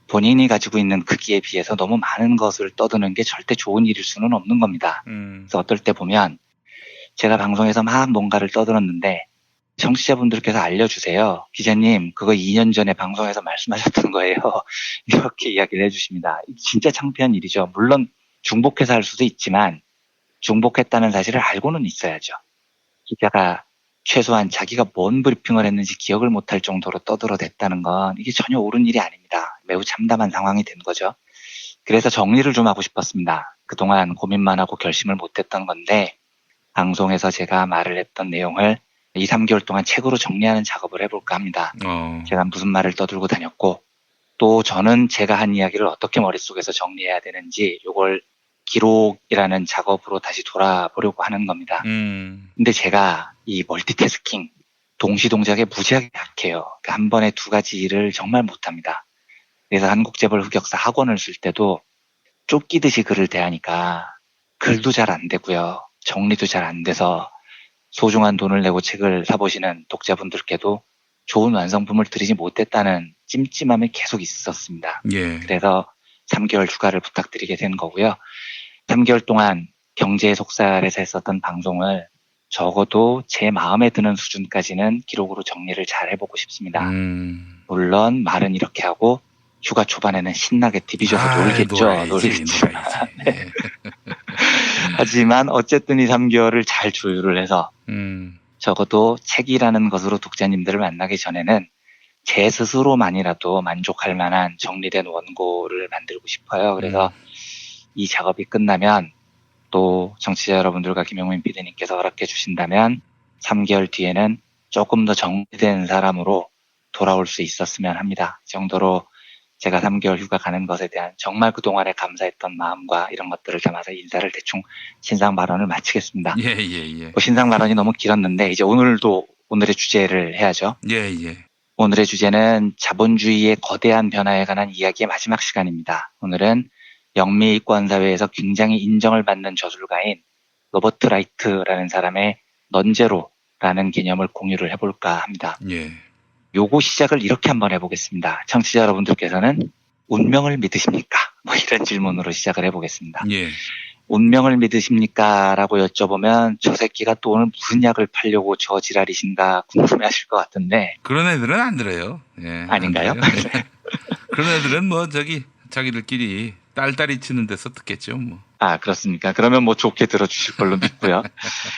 본인이 가지고 있는 크기에 비해서 너무 많은 것을 떠드는 게 절대 좋은 일일 수는 없는 겁니다. 그래서 어떨 때 보면 제가 방송에서 막 뭔가를 떠들었는데 청취자분들께서 알려주세요. 기자님 그거 2년 전에 방송에서 말씀하셨던 거예요. 이렇게 이야기를 해주십니다. 진짜 창피한 일이죠. 물론 중복해서 할 수도 있지만 중복했다는 사실을 알고는 있어야죠. 기자가 최소한 자기가 뭔 브리핑을 했는지 기억을 못할 정도로 떠들어댔다는 건 이게 전혀 옳은 일이 아닙니다. 매우 참담한 상황이 된 거죠. 그래서 정리를 좀 하고 싶었습니다. 그동안 고민만 하고 결심을 못했던 건데 방송에서 제가 말을 했던 내용을 2, 3개월 동안 책으로 정리하는 작업을 해볼까 합니다. 제가 무슨 말을 떠들고 다녔고 또 저는 제가 한 이야기를 어떻게 머릿속에서 정리해야 되는지 이걸 기록이라는 작업으로 다시 돌아보려고 하는 겁니다. 근데 제가 이 멀티태스킹, 동시 동작에 무지하게 약해요. 그러니까 한 번에 두 가지 일을 정말 못합니다. 그래서 한국재벌 흑역사 학원을 쓸 때도 쫓기듯이 글을 대하니까 글도 잘 안 되고요. 정리도 잘 안 돼서 소중한 돈을 내고 책을 사보시는 독자분들께도 좋은 완성품을 드리지 못했다는 찜찜함이 계속 있었습니다. 그래서 3개월 휴가를 부탁드리게 된 거고요. 3개월 동안 경제의 속살에서 했었던 방송을 적어도 제 마음에 드는 수준까지는 기록으로 정리를 잘 해보고 싶습니다. 물론 말은 이렇게 하고 휴가 초반에는 신나게 TV 줘서 놀겠죠. 놀겠지만. 네. 하지만 어쨌든 이 3개월을 잘 조율을 해서 적어도 책이라는 것으로 독자님들을 만나기 전에는 제 스스로만이라도 만족할 만한 정리된 원고를 만들고 싶어요. 그래서 이 작업이 끝나면 또 청취자 여러분들과 김용민 PD님께서 허락해 주신다면 3개월 뒤에는 조금 더 정리된 사람으로 돌아올 수 있었으면 합니다. 이 정도로 제가 3개월 휴가 가는 것에 대한 정말 그동안에 감사했던 마음과 이런 것들을 담아서 인사를 대충 신상 발언을 마치겠습니다. 신상 발언이 너무 길었는데 이제 오늘의 주제를 해야죠. 오늘의 주제는 자본주의의 거대한 변화에 관한 이야기의 마지막 시간입니다. 오늘은 영미권 사회에서 굉장히 인정을 받는 저술가인 로버트 라이트라는 사람의 넌제로라는 개념을 공유를 해볼까 합니다. 요거 시작을 이렇게 한번 해보겠습니다. 청취자 여러분들께서는 운명을 믿으십니까? 뭐 이런 질문으로 시작을 해보겠습니다. 운명을 믿으십니까? 라고 여쭤보면 저 새끼가 또 오늘 무슨 약을 팔려고 저 지랄이신가 궁금해하실 것 같은데 그런 애들은 안 들어요. 아닌가요? 그런 애들은 뭐 자기들끼리 딸딸이 치는 데서 듣겠죠. 뭐. 아 그렇습니까? 그러면 뭐 좋게 들어주실 걸로 믿고요.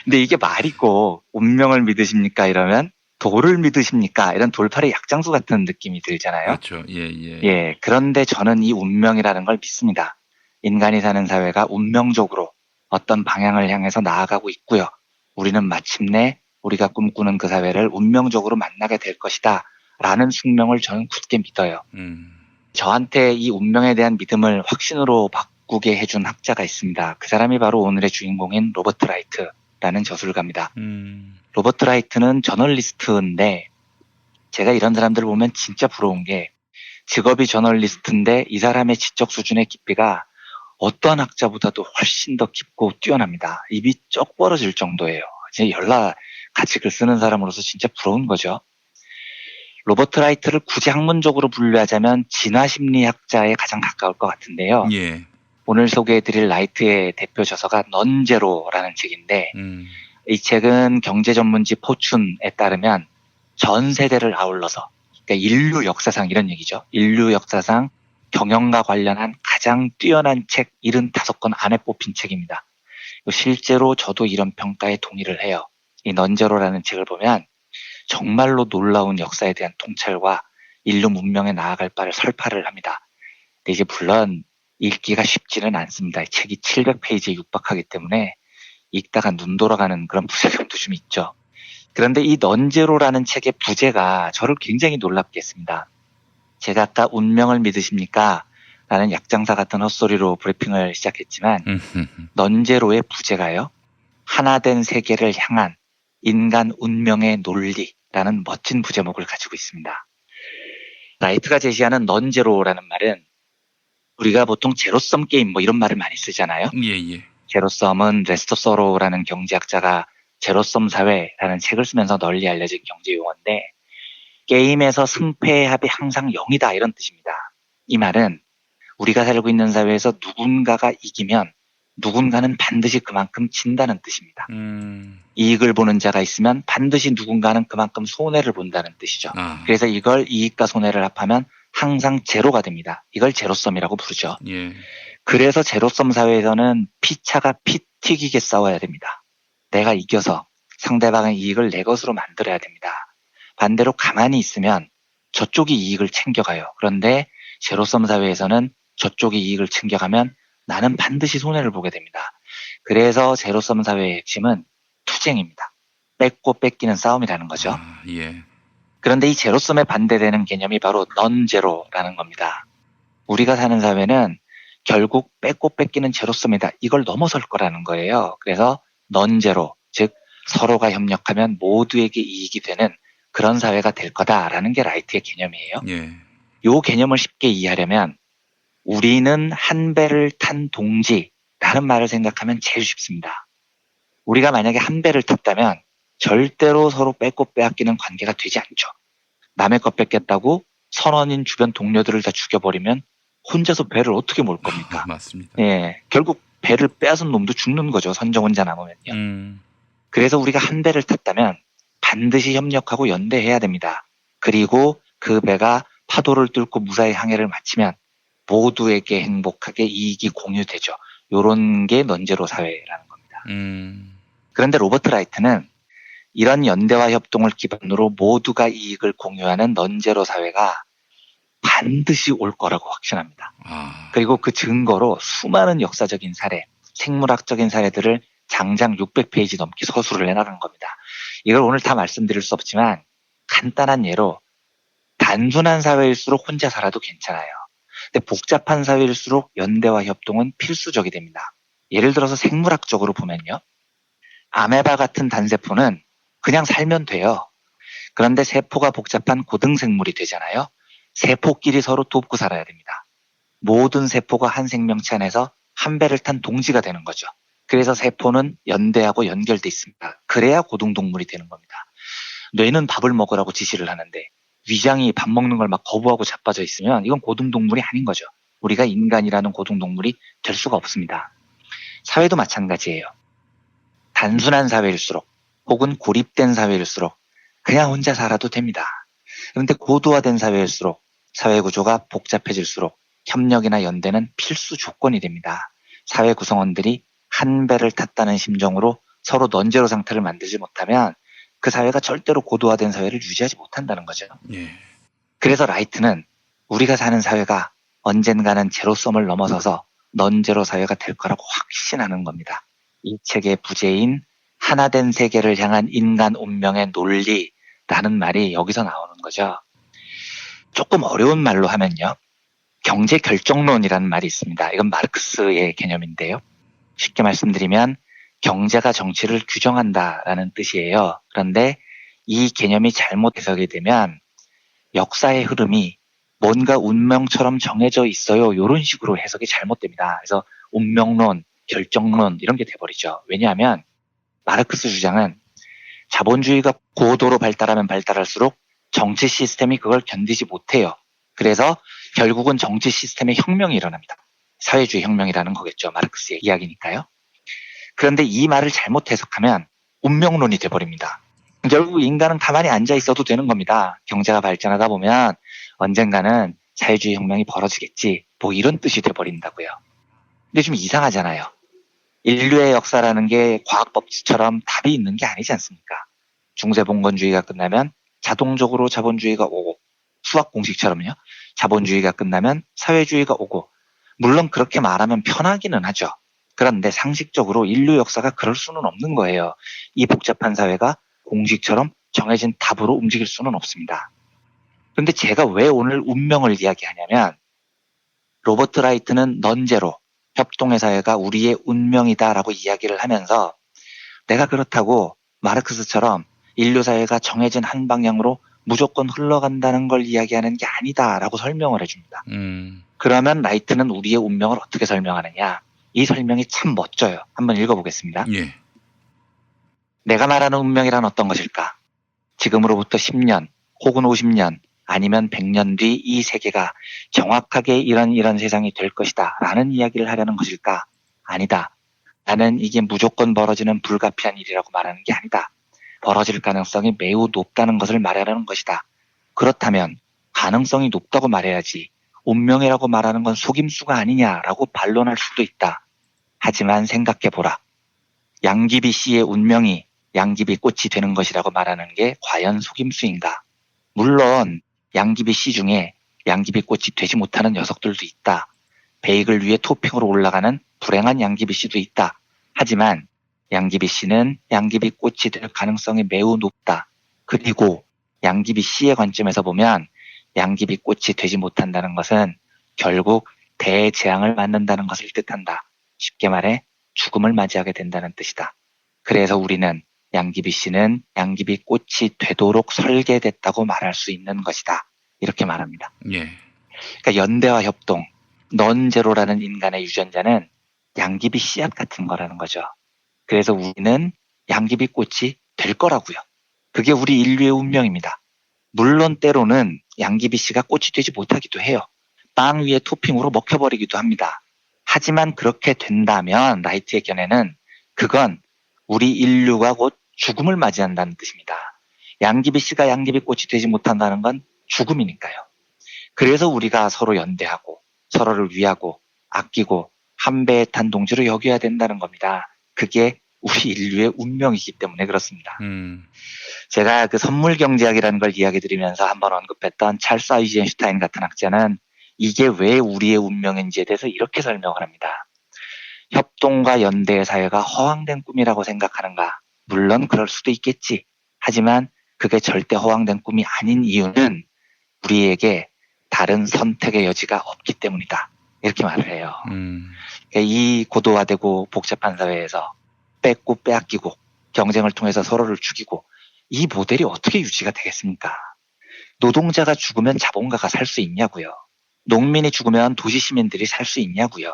근데 이게 말이고 운명을 믿으십니까? 이러면 돌을 믿으십니까? 이런 돌팔의 약장수 같은 느낌이 들잖아요. 그렇죠. 그런데 저는 이 운명이라는 걸 믿습니다. 인간이 사는 사회가 운명적으로 어떤 방향을 향해서 나아가고 있고요. 우리는 마침내 우리가 꿈꾸는 그 사회를 운명적으로 만나게 될 것이다 라는 숙명을 저는 굳게 믿어요. 저한테 이 운명에 대한 믿음을 확신으로 바꾸게 해준 학자가 있습니다. 그 사람이 바로 오늘의 주인공인 로버트 라이트라는 저술가입니다. 로버트 라이트는 저널리스트인데 제가 이런 사람들을 보면 진짜 부러운 게 직업이 저널리스트인데 이 사람의 지적 수준의 깊이가 어떠한 학자보다도 훨씬 더 깊고 뛰어납니다. 입이 쩍 벌어질 정도예요. 이제 열나 같이 글 쓰는 사람으로서 진짜 부러운 거죠. 로버트 라이트를 굳이 학문적으로 분류하자면 진화심리학자에 가장 가까울 것 같은데요. 예. 오늘 소개해드릴 라이트의 대표 저서가 넌제로라는 책인데 이 책은 경제 전문지 포춘에 따르면 전 세대를 아울러서 그러니까 인류 역사상 이런 얘기죠. 인류 역사상 경영과 관련한 가장 뛰어난 책 75권 안에 뽑힌 책입니다. 실제로 저도 이런 평가에 동의를 해요. 이 넌제로라는 책을 보면 정말로 놀라운 역사에 대한 통찰과 인류 문명에 나아갈 바를 설파를 합니다. 근데 이제 물론 읽기가 쉽지는 않습니다. 책이 700페이지에 육박하기 때문에 읽다가 눈 돌아가는 그런 부작용도 좀 있죠. 그런데 이 넌제로라는 책의 부제가 저를 굉장히 놀랍게 했습니다. 제가 아까 운명을 믿으십니까? 라는 약장사 같은 헛소리로 브리핑을 시작했지만 넌제로의 부제가요. 하나된 세계를 향한 인간 운명의 논리라는 멋진 부제목을 가지고 있습니다. 라이트가 제시하는 넌제로라는 말은 우리가 보통 제로섬 게임 뭐 이런 말을 많이 쓰잖아요. 예. 제로섬은 레스터 서로라는 경제학자가 제로섬 사회라는 책을 쓰면서 널리 알려진 경제 용어인데 게임에서 승패의 합이 항상 0이다 이런 뜻입니다. 이 말은 우리가 살고 있는 사회에서 누군가가 이기면 누군가는 반드시 그만큼 진다는 뜻입니다. 이익을 보는 자가 있으면 반드시 누군가는 그만큼 손해를 본다는 뜻이죠. 그래서 이걸 이익과 손해를 합하면 항상 제로가 됩니다. 이걸 제로섬이라고 부르죠. 예. 그래서 제로섬 사회에서는 피차가 피 튀기게 싸워야 됩니다. 내가 이겨서 상대방의 이익을 내 것으로 만들어야 됩니다. 반대로 가만히 있으면 저쪽이 이익을 챙겨가요. 그런데 제로섬 사회에서는 저쪽이 이익을 챙겨가면 나는 반드시 손해를 보게 됩니다. 그래서 제로섬 사회의 핵심은 투쟁입니다. 뺏고 뺏기는 싸움이라는 거죠. 예. 그런데 이 제로섬에 반대되는 개념이 바로 넌제로라는 겁니다. 우리가 사는 사회는 결국 뺏고 뺏기는 제로섬이다. 이걸 넘어설 거라는 거예요. 그래서 넌제로, 즉 서로가 협력하면 모두에게 이익이 되는 그런 사회가 될 거다라는 게 라이트의 개념이에요. 예. 이 개념을 쉽게 이해하려면 우리는 한 배를 탄 동지라는 말을 생각하면 제일 쉽습니다. 우리가 만약에 한 배를 탔다면 절대로 서로 뺏고 빼앗기는 관계가 되지 않죠. 남의 것 뺏겠다고 선원인 주변 동료들을 다 죽여버리면 혼자서 배를 어떻게 몰 겁니까? 맞습니다. 예, 결국 배를 빼앗은 놈도 죽는 거죠. 선정 혼자 남으면요. 그래서 우리가 한 배를 탔다면 반드시 협력하고 연대해야 됩니다. 그리고 그 배가 파도를 뚫고 무사히 항해를 마치면 모두에게 행복하게 이익이 공유되죠. 요런 게 넌제로 사회라는 겁니다. 그런데 로버트 라이트는 이런 연대와 협동을 기반으로 모두가 이익을 공유하는 넌제로 사회가 반드시 올 거라고 확신합니다. 그리고 그 증거로 수많은 역사적인 사례, 생물학적인 사례들을 장장 600페이지 넘게 서술을 해나간 겁니다. 이걸 오늘 다 말씀드릴 수 없지만 간단한 예로 단순한 사회일수록 혼자 살아도 괜찮아요. 근데 복잡한 사회일수록 연대와 협동은 필수적이 됩니다. 예를 들어서 생물학적으로 보면요. 아메바 같은 단세포는 그냥 살면 돼요. 그런데 세포가 복잡한 고등생물이 되잖아요. 세포끼리 서로 돕고 살아야 됩니다. 모든 세포가 한 생명체 안에서 한 배를 탄 동지가 되는 거죠. 그래서 세포는 연대하고 연결돼 있습니다. 그래야 고등동물이 되는 겁니다. 뇌는 밥을 먹으라고 지시를 하는데 위장이 밥 먹는 걸 막 거부하고 자빠져 있으면 이건 고등동물이 아닌 거죠. 우리가 인간이라는 고등동물이 될 수가 없습니다. 사회도 마찬가지예요. 단순한 사회일수록 혹은 고립된 사회일수록 그냥 혼자 살아도 됩니다. 그런데 고도화된 사회일수록 사회 구조가 복잡해질수록 협력이나 연대는 필수 조건이 됩니다. 사회 구성원들이 한 배를 탔다는 심정으로 서로 넌제로 상태를 만들지 못하면 그 사회가 절대로 고도화된 사회를 유지하지 못한다는 거죠. 예. 그래서 라이트는 우리가 사는 사회가 언젠가는 제로섬을 넘어서서 넌제로 사회가 될 거라고 확신하는 겁니다. 이 책의 부제인 하나된 세계를 향한 인간 운명의 논리라는 말이 여기서 나오는 거죠. 조금 어려운 말로 하면요. 경제 결정론이라는 말이 있습니다. 이건 마르크스의 개념인데요. 쉽게 말씀드리면 경제가 정치를 규정한다라는 뜻이에요. 그런데 이 개념이 잘못 해석이 되면 역사의 흐름이 뭔가 운명처럼 정해져 있어요. 이런 식으로 해석이 잘못됩니다. 그래서 운명론, 결정론 이런 게 돼버리죠. 왜냐하면 마르크스 주장은 자본주의가 고도로 발달하면 발달할수록 정치 시스템이 그걸 견디지 못해요. 그래서 결국은 정치 시스템의 혁명이 일어납니다. 사회주의 혁명이라는 거겠죠. 마르크스의 이야기니까요. 그런데 이 말을 잘못 해석하면 운명론이 돼버립니다. 결국 인간은 가만히 앉아 있어도 되는 겁니다. 경제가 발전하다 보면 언젠가는 사회주의 혁명이 벌어지겠지. 뭐 이런 뜻이 돼버린다고요. 근데 좀 이상하잖아요. 인류의 역사라는 게 과학법칙처럼 답이 있는 게 아니지 않습니까? 중세봉건주의가 끝나면 자동적으로 자본주의가 오고 수학 공식처럼요. 자본주의가 끝나면 사회주의가 오고 물론 그렇게 말하면 편하기는 하죠. 그런데 상식적으로 인류 역사가 그럴 수는 없는 거예요. 이 복잡한 사회가 공식처럼 정해진 답으로 움직일 수는 없습니다. 그런데 제가 왜 오늘 운명을 이야기하냐면 로버트 라이트는 넌제로 협동의 사회가 우리의 운명이다라고 이야기를 하면서 내가 그렇다고 마르크스처럼 인류 사회가 정해진 한 방향으로 무조건 흘러간다는 걸 이야기하는 게 아니다라고 설명을 해줍니다. 그러면 라이트는 우리의 운명을 어떻게 설명하느냐? 이 설명이 참 멋져요. 한번 읽어보겠습니다. 예. 내가 말하는 운명이란 어떤 것일까? 지금으로부터 10년 혹은 50년 아니면 100년 뒤 이 세계가 정확하게 이런 세상이 될 것이다 라는 이야기를 하려는 것일까? 아니다. 나는 이게 무조건 벌어지는 불가피한 일이라고 말하는 게 아니다. 벌어질 가능성이 매우 높다는 것을 말하려는 것이다. 그렇다면 가능성이 높다고 말해야지 운명이라고 말하는 건 속임수가 아니냐라고 반론할 수도 있다. 하지만 생각해보라. 양귀비 씨의 운명이 양귀비 꽃이 되는 것이라고 말하는 게 과연 속임수인가? 물론 양귀비 씨 중에 양귀비 꽃이 되지 못하는 녀석들도 있다. 베이글 위에 토핑으로 올라가는 불행한 양귀비 씨도 있다. 하지만 양귀비 씨는 양귀비 꽃이 될 가능성이 매우 높다. 그리고 양귀비 씨의 관점에서 보면 양귀비 꽃이 되지 못한다는 것은 결국 대재앙을 맞는다는 것을 뜻한다. 쉽게 말해 죽음을 맞이하게 된다는 뜻이다. 그래서 우리는 양귀비 씨는 양귀비 꽃이 되도록 설계됐다고 말할 수 있는 것이다. 이렇게 말합니다. 예. 그러니까 연대와 협동, 넌제로라는 인간의 유전자는 양귀비 씨앗 같은 거라는 거죠. 그래서 우리는 양귀비 꽃이 될 거라고요. 그게 우리 인류의 운명입니다. 물론 때로는 양귀비 씨가 꽃이 되지 못하기도 해요. 빵 위에 토핑으로 먹혀버리기도 합니다. 하지만 그렇게 된다면 라이트의 견해는 그건 우리 인류가 곧 죽음을 맞이한다는 뜻입니다. 양귀비 씨가 양귀비 꽃이 되지 못한다는 건 죽음이니까요. 그래서 우리가 서로 연대하고 서로를 위하고 아끼고 한 배에 탄 동지로 여겨야 된다는 겁니다. 그게 우리 인류의 운명이기 때문에 그렇습니다. 제가 그 선물 경제학이라는 걸 이야기 드리면서 한번 언급했던 찰스 아이젠슈타인 같은 학자는 이게 왜 우리의 운명인지에 대해서 이렇게 설명을 합니다. 협동과 연대의 사회가 허황된 꿈이라고 생각하는가? 물론 그럴 수도 있겠지. 하지만 그게 절대 허황된 꿈이 아닌 이유는 우리에게 다른 선택의 여지가 없기 때문이다. 이렇게 말을 해요. 이 고도화되고 복잡한 사회에서 뺏고 빼앗기고 경쟁을 통해서 서로를 죽이고 이 모델이 어떻게 유지가 되겠습니까? 노동자가 죽으면 자본가가 살 수 있냐고요. 농민이 죽으면 도시 시민들이 살 수 있냐고요.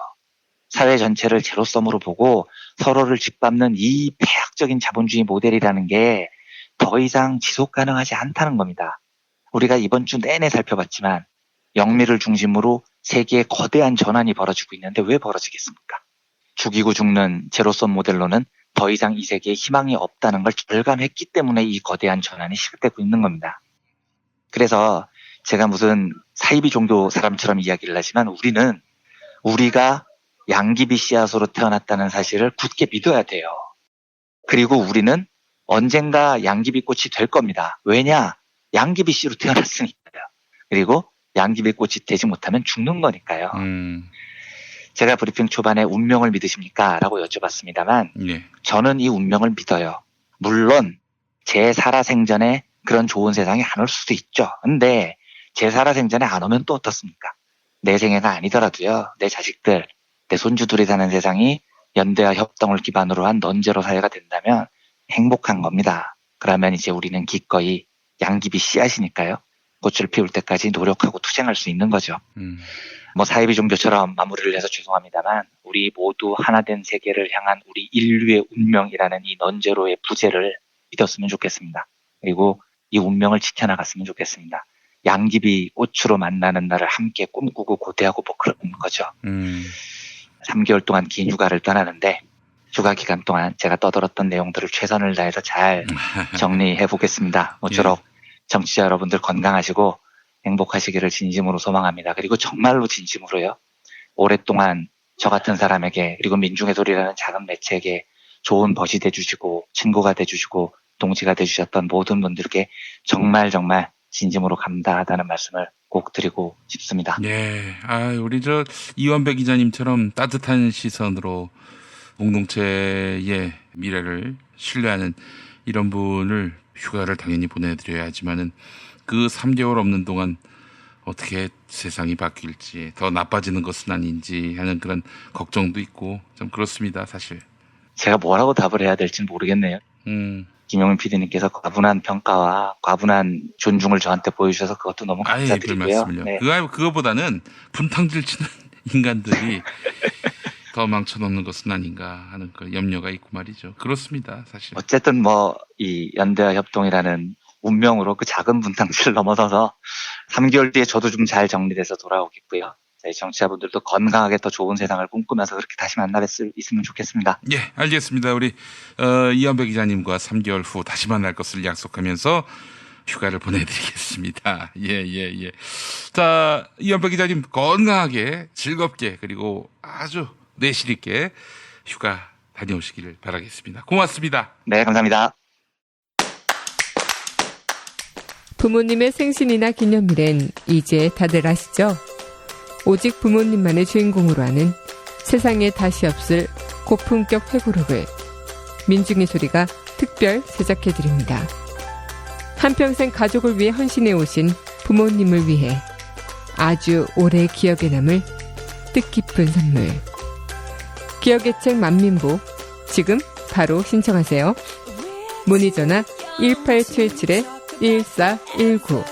사회 전체를 제로섬으로 보고 서로를 짓밟는 이 폐악적인 자본주의 모델이라는 게 더 이상 지속 가능하지 않다는 겁니다. 우리가 이번 주 내내 살펴봤지만 영미를 중심으로 세계에 거대한 전환이 벌어지고 있는데 왜 벌어지겠습니까? 죽이고 죽는 제로섬 모델로는 더 이상 이 세계에 희망이 없다는 걸 절감했기 때문에 이 거대한 전환이 시작되고 있는 겁니다. 그래서 제가 무슨 사이비 종교 사람처럼 이야기를 하지만 우리가 양귀비 씨앗으로 태어났다는 사실을 굳게 믿어야 돼요. 그리고 우리는 언젠가 양귀비 꽃이 될 겁니다. 왜냐? 양귀비 씨로 태어났으니까요. 그리고 양귀비 꽃이 되지 못하면 죽는 거니까요. 제가 브리핑 초반에 운명을 믿으십니까? 라고 여쭤봤습니다만 저는 이 운명을 믿어요. 물론 제 살아생전에 그런 좋은 세상이 안 올 수도 있죠. 근데 제 살아생전에 안 오면 또 어떻습니까? 내 생애가 아니더라도요. 내 자식들, 내 손주들이 사는 세상이 연대와 협동을 기반으로 한 넌제로 사회가 된다면 행복한 겁니다. 그러면 이제 우리는 기꺼이 양귀비 씨앗이니까요. 꽃을 피울 때까지 노력하고 투쟁할 수 있는 거죠. 뭐 사이비 종교처럼 마무리를 해서 죄송합니다만 우리 모두 하나된 세계를 향한 우리 인류의 운명이라는 이 넌제로의 부재를 믿었으면 좋겠습니다. 그리고 이 운명을 지켜나갔으면 좋겠습니다. 양귀비 꽃으로 만나는 날을 함께 꿈꾸고 고대하고 뭐 그런 거죠. 3개월 동안 긴 휴가를 떠나는데 휴가 기간 동안 제가 떠들었던 내용들을 최선을 다해서 잘 정리해 보겠습니다. 모쪼록 정치자 여러분들 건강하시고 행복하시기를 진심으로 소망합니다. 그리고 정말로 진심으로요. 오랫동안 저 같은 사람에게 그리고 민중의 소리라는 작은 매체에게 좋은 벗이 돼주시고 친구가 돼주시고 동지가 돼주셨던 모든 분들께 정말 진심으로 감사하다는 말씀을 꼭 드리고 싶습니다. 네, 우리 이완배 기자님처럼 따뜻한 시선으로 공동체의 미래를 신뢰하는 이런 분을 휴가를 당연히 보내드려야지만은 그 3개월 없는 동안 어떻게 세상이 바뀔지 더 나빠지는 것은 아닌지 하는 그런 걱정도 있고 좀 그렇습니다, 사실. 제가 뭐라고 답을 해야 될지 모르겠네요. 김용민 PD님께서 과분한 평가와 과분한 존중을 저한테 보여주셔서 그것도 너무 감사드리고요. 네. 그거보다는 분탕질 치는 인간들이 더 망쳐놓는 것은 아닌가 하는 그 염려가 있고 말이죠. 그렇습니다, 사실. 어쨌든 이 연대와 협동이라는 운명으로 그 작은 분탕질을 넘어서서 3개월 뒤에 저도 좀 잘 정리돼서 돌아오겠고요. 저희 정치자분들도 건강하게 더 좋은 세상을 꿈꾸면서 그렇게 다시 만날 수 있으면 좋겠습니다. 예, 알겠습니다. 우리 이완배 기자님과 3개월 후 다시 만날 것을 약속하면서 휴가를 보내드리겠습니다. 예. 자, 이완배 기자님 건강하게 즐겁게 그리고 아주 내실 있게 휴가 다녀오시기를 바라겠습니다. 고맙습니다. 네, 감사합니다. 부모님의 생신이나 기념일엔 이제 다들 아시죠? 오직 부모님만의 주인공으로 하는 세상에 다시 없을 고품격 회고록을 민중의 소리가 특별 제작해드립니다. 한평생 가족을 위해 헌신해 오신 부모님을 위해 아주 오래 기억에 남을 뜻깊은 선물. 기억의 책 만민보 지금 바로 신청하세요. 문의전화 1877-1419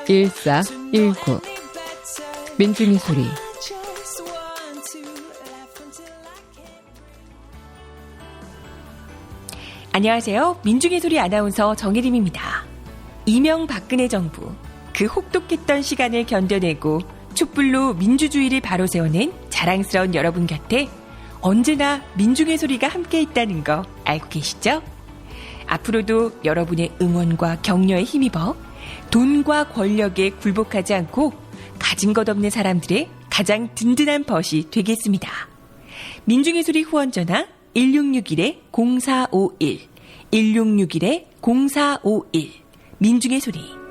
1877-1419 민중의 소리. 안녕하세요. 민중의 소리 아나운서 정혜림입니다. 이명박근혜 정부 그 혹독했던 시간을 견뎌내고 촛불로 민주주의를 바로 세워낸 자랑스러운 여러분 곁에 언제나 민중의 소리가 함께 있다는 거 알고 계시죠? 앞으로도 여러분의 응원과 격려에 힘입어 돈과 권력에 굴복하지 않고 가진 것 없는 사람들의 가장 든든한 벗이 되겠습니다. 민중의 소리 후원 전화 1661-0451 1661-0451 민중의 소리.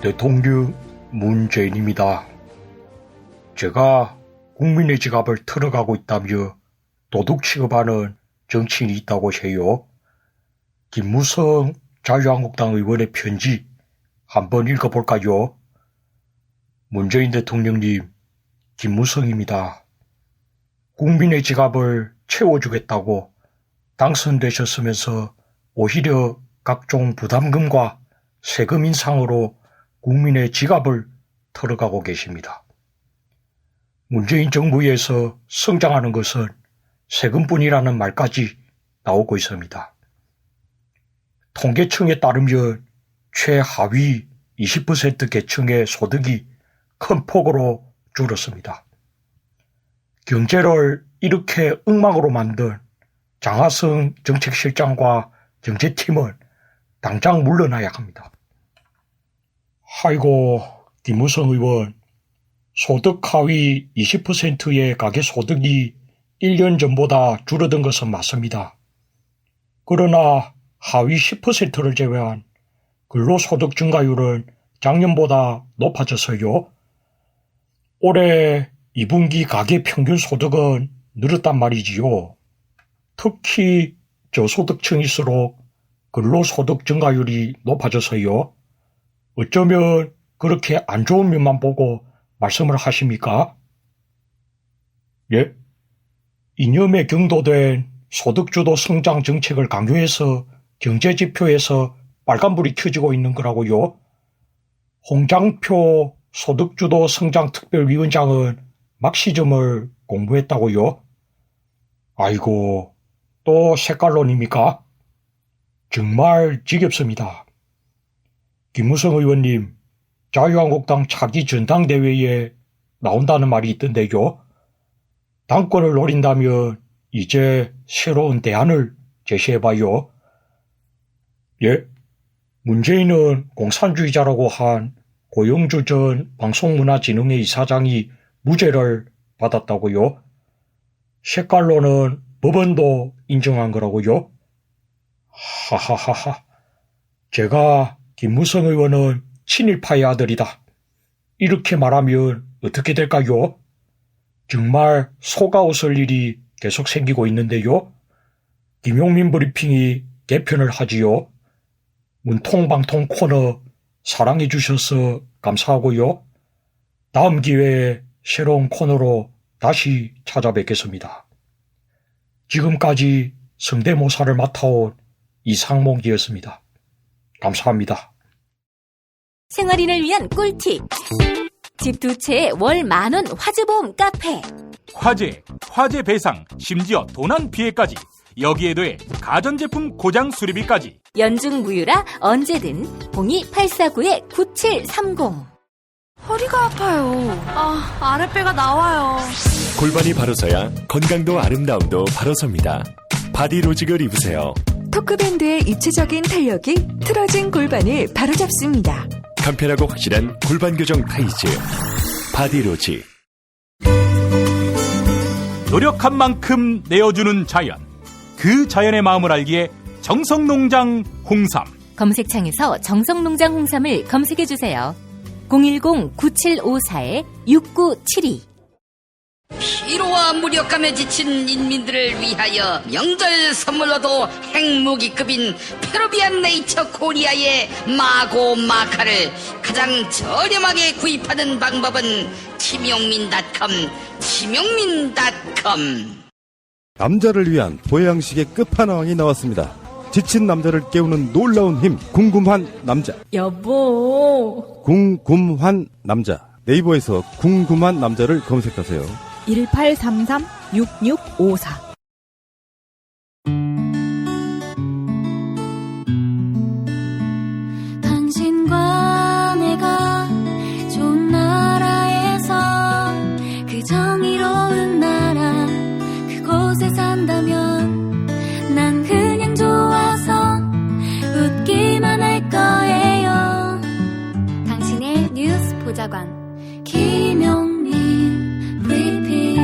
대통령 문재인입니다. 제가 국민의 지갑을 털어가고 있다며 도둑 취급하는 정치인이 있다고 해요. 김무성 자유한국당 의원의 편지 한번 읽어볼까요? 문재인 대통령님, 김무성입니다. 국민의 지갑을 채워주겠다고 당선되셨으면서 오히려 각종 부담금과 세금 인상으로 국민의 지갑을 털어가고 계십니다. 문재인 정부에서 성장하는 것은 세금뿐이라는 말까지 나오고 있습니다. 통계청에 따르면 최하위 20% 계층의 소득이 큰 폭으로 줄었습니다. 경제를 이렇게 엉망으로 만든 장하성 정책실장과 경제팀은 당장 물러나야 합니다. 아이고, 김무성 의원, 소득 하위 20%의 가계소득이 1년 전보다 줄어든 것은 맞습니다. 그러나 하위 10%를 제외한 근로소득 증가율은 작년보다 높아졌어요. 올해 2분기 가계 평균 소득은 늘었단 말이지요. 특히 저소득층일수록 근로소득 증가율이 높아져서요. 어쩌면 그렇게 안 좋은 면만 보고 말씀을 하십니까? 예? 이념에 경도된 소득주도 성장 정책을 강조해서 경제지표에서 빨간불이 켜지고 있는 거라고요. 홍장표 소득주도 성장특별위원장은 막시즘을 공부했다고요? 아이고, 또 색깔론입니까? 정말 지겹습니다. 김무성 의원님, 자유한국당 차기 전당대회에 나온다는 말이 있던데요. 당권을 노린다면 이제 새로운 대안을 제시해봐요. 예? 문재인은 공산주의자라고 한 고영주 전 방송문화진흥회 이사장이 무죄를 받았다고요? 색깔로는 법원도 인정한 거라고요? 하하하하. 제가 김무성 의원은 친일파의 아들이다. 이렇게 말하면 어떻게 될까요? 정말 속아 웃을 일이 계속 생기고 있는데요. 김용민 브리핑이 개편을 하지요. 문통방통 코너 사랑해 주셔서 감사하고요. 다음 기회에 새로운 코너로 다시 찾아뵙겠습니다. 지금까지 성대모사를 맡아온 이상목이었습니다. 감사합니다. 생활인을 위한 꿀팁. 집 두 채에 월 10,000원 화재보험 카페. 화재 배상, 심지어 도난 피해까지. 여기에 더해 가전제품 고장 수리비까지. 연중 무휴라 언제든 02849-9730. 허리가 아파요. 아랫배가 나와요. 골반이 바로 서야 건강도 아름다움도 바로 섭니다. 바디로직을 입으세요. 토크밴드의 입체적인 탄력이 틀어진 골반을 바로잡습니다. 간편하고 확실한 골반 교정 타이즈 바디로직. 노력한 만큼 내어주는 자연. 그 자연의 마음을 알기에 정성농장 홍삼. 검색창에서 정성농장 홍삼을 검색해주세요. 010-9754-6972. 피로와 무력감에 지친 인민들을 위하여 명절 선물로도 핵무기급인 페루비안 네이처 코리아의 마고 마카를 가장 저렴하게 구입하는 방법은 김용민닷컴. 남자를 위한 보양식의 끝판왕이 나왔습니다. 지친 남자를 깨우는 놀라운 힘, 궁금한 남자. 여보. 궁금한 남자. 네이버에서 궁금한 남자를 검색하세요. 1833-6654. 당신과 내가 좋은 나라에서 그 정의로운 나라 그곳에 산다면 난 그냥 좋아서 웃기만 할 거예요. 당신의 뉴스 보좌관 김용민 브리핑.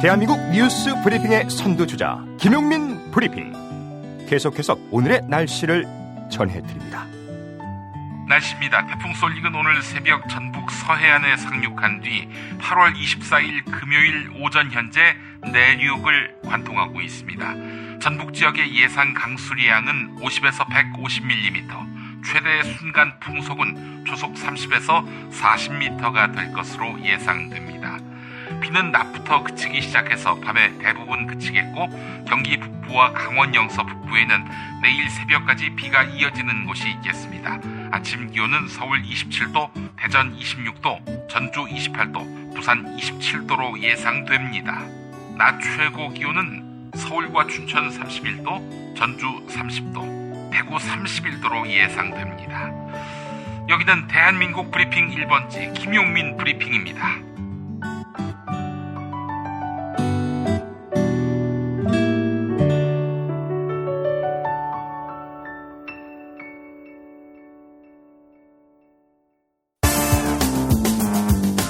대한민국 뉴스 브리핑의 선두주자 김용민 브리핑. 계속해서 오늘의 날씨를 전해드립니다. 날씨입니다. 태풍 솔릭은 오늘 새벽 전북 서해안에 상륙한 뒤 8월 24일 금요일 오전 현재 내륙을 관통하고 있습니다. 전북 지역의 예상 강수량은 50에서 150mm, 최대 순간 풍속은 초속 30에서 40m가 될 것으로 예상됩니다. 비는 낮부터 그치기 시작해서 밤에 대부분 그치겠고, 경기 북부와 강원 영서 북부에는 내일 새벽까지 비가 이어지는 곳이 있겠습니다. 아침 기온은 서울 27도, 대전 26도, 전주 28도, 부산 27도로 예상됩니다. 낮 최고 기온은 서울과 춘천 31도, 전주 30도, 대구 31도로 예상됩니다. 여기는 대한민국 브리핑 1번지 김용민 브리핑입니다.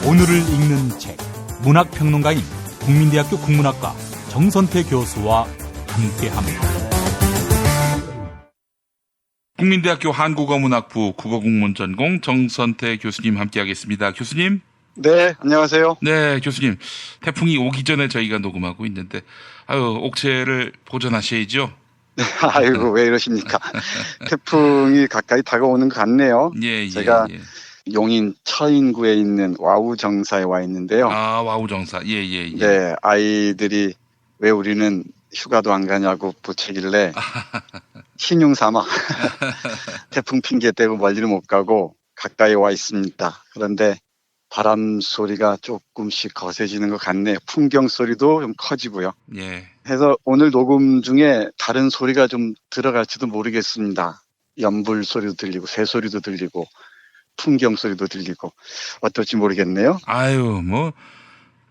오늘을 읽는 책, 문학평론가인 국민대학교 국문학과 정선태 교수와 함께합니다. 국민대학교 한국어문학부 국어국문 전공 정선태 교수님 함께하겠습니다. 교수님. 네, 안녕하세요. 네, 교수님. 태풍이 오기 전에 저희가 녹음하고 있는데, 옥체를 보존하셔야죠. 아이고, 왜 이러십니까? 태풍이 가까이 다가오는 것 같네요. 예, 제가 용인 처인구에 있는 와우정사에 와 있는데요. 아, 와우정사. 예. 네, 아이들이 왜 우리는 휴가도 안 가냐고 부채길래 신용 삼아 태풍 핑계 대고 멀리는 못 가고 가까이 와 있습니다. 그런데 바람 소리가 조금씩 거세지는 것 같네요. 풍경 소리도 좀 커지고요. 예. 해서 오늘 녹음 중에 다른 소리가 좀 들어갈지도 모르겠습니다. 연불 소리도 들리고 새 소리도 들리고 풍경 소리도 들리고 어떨지 모르겠네요. 아유, 뭐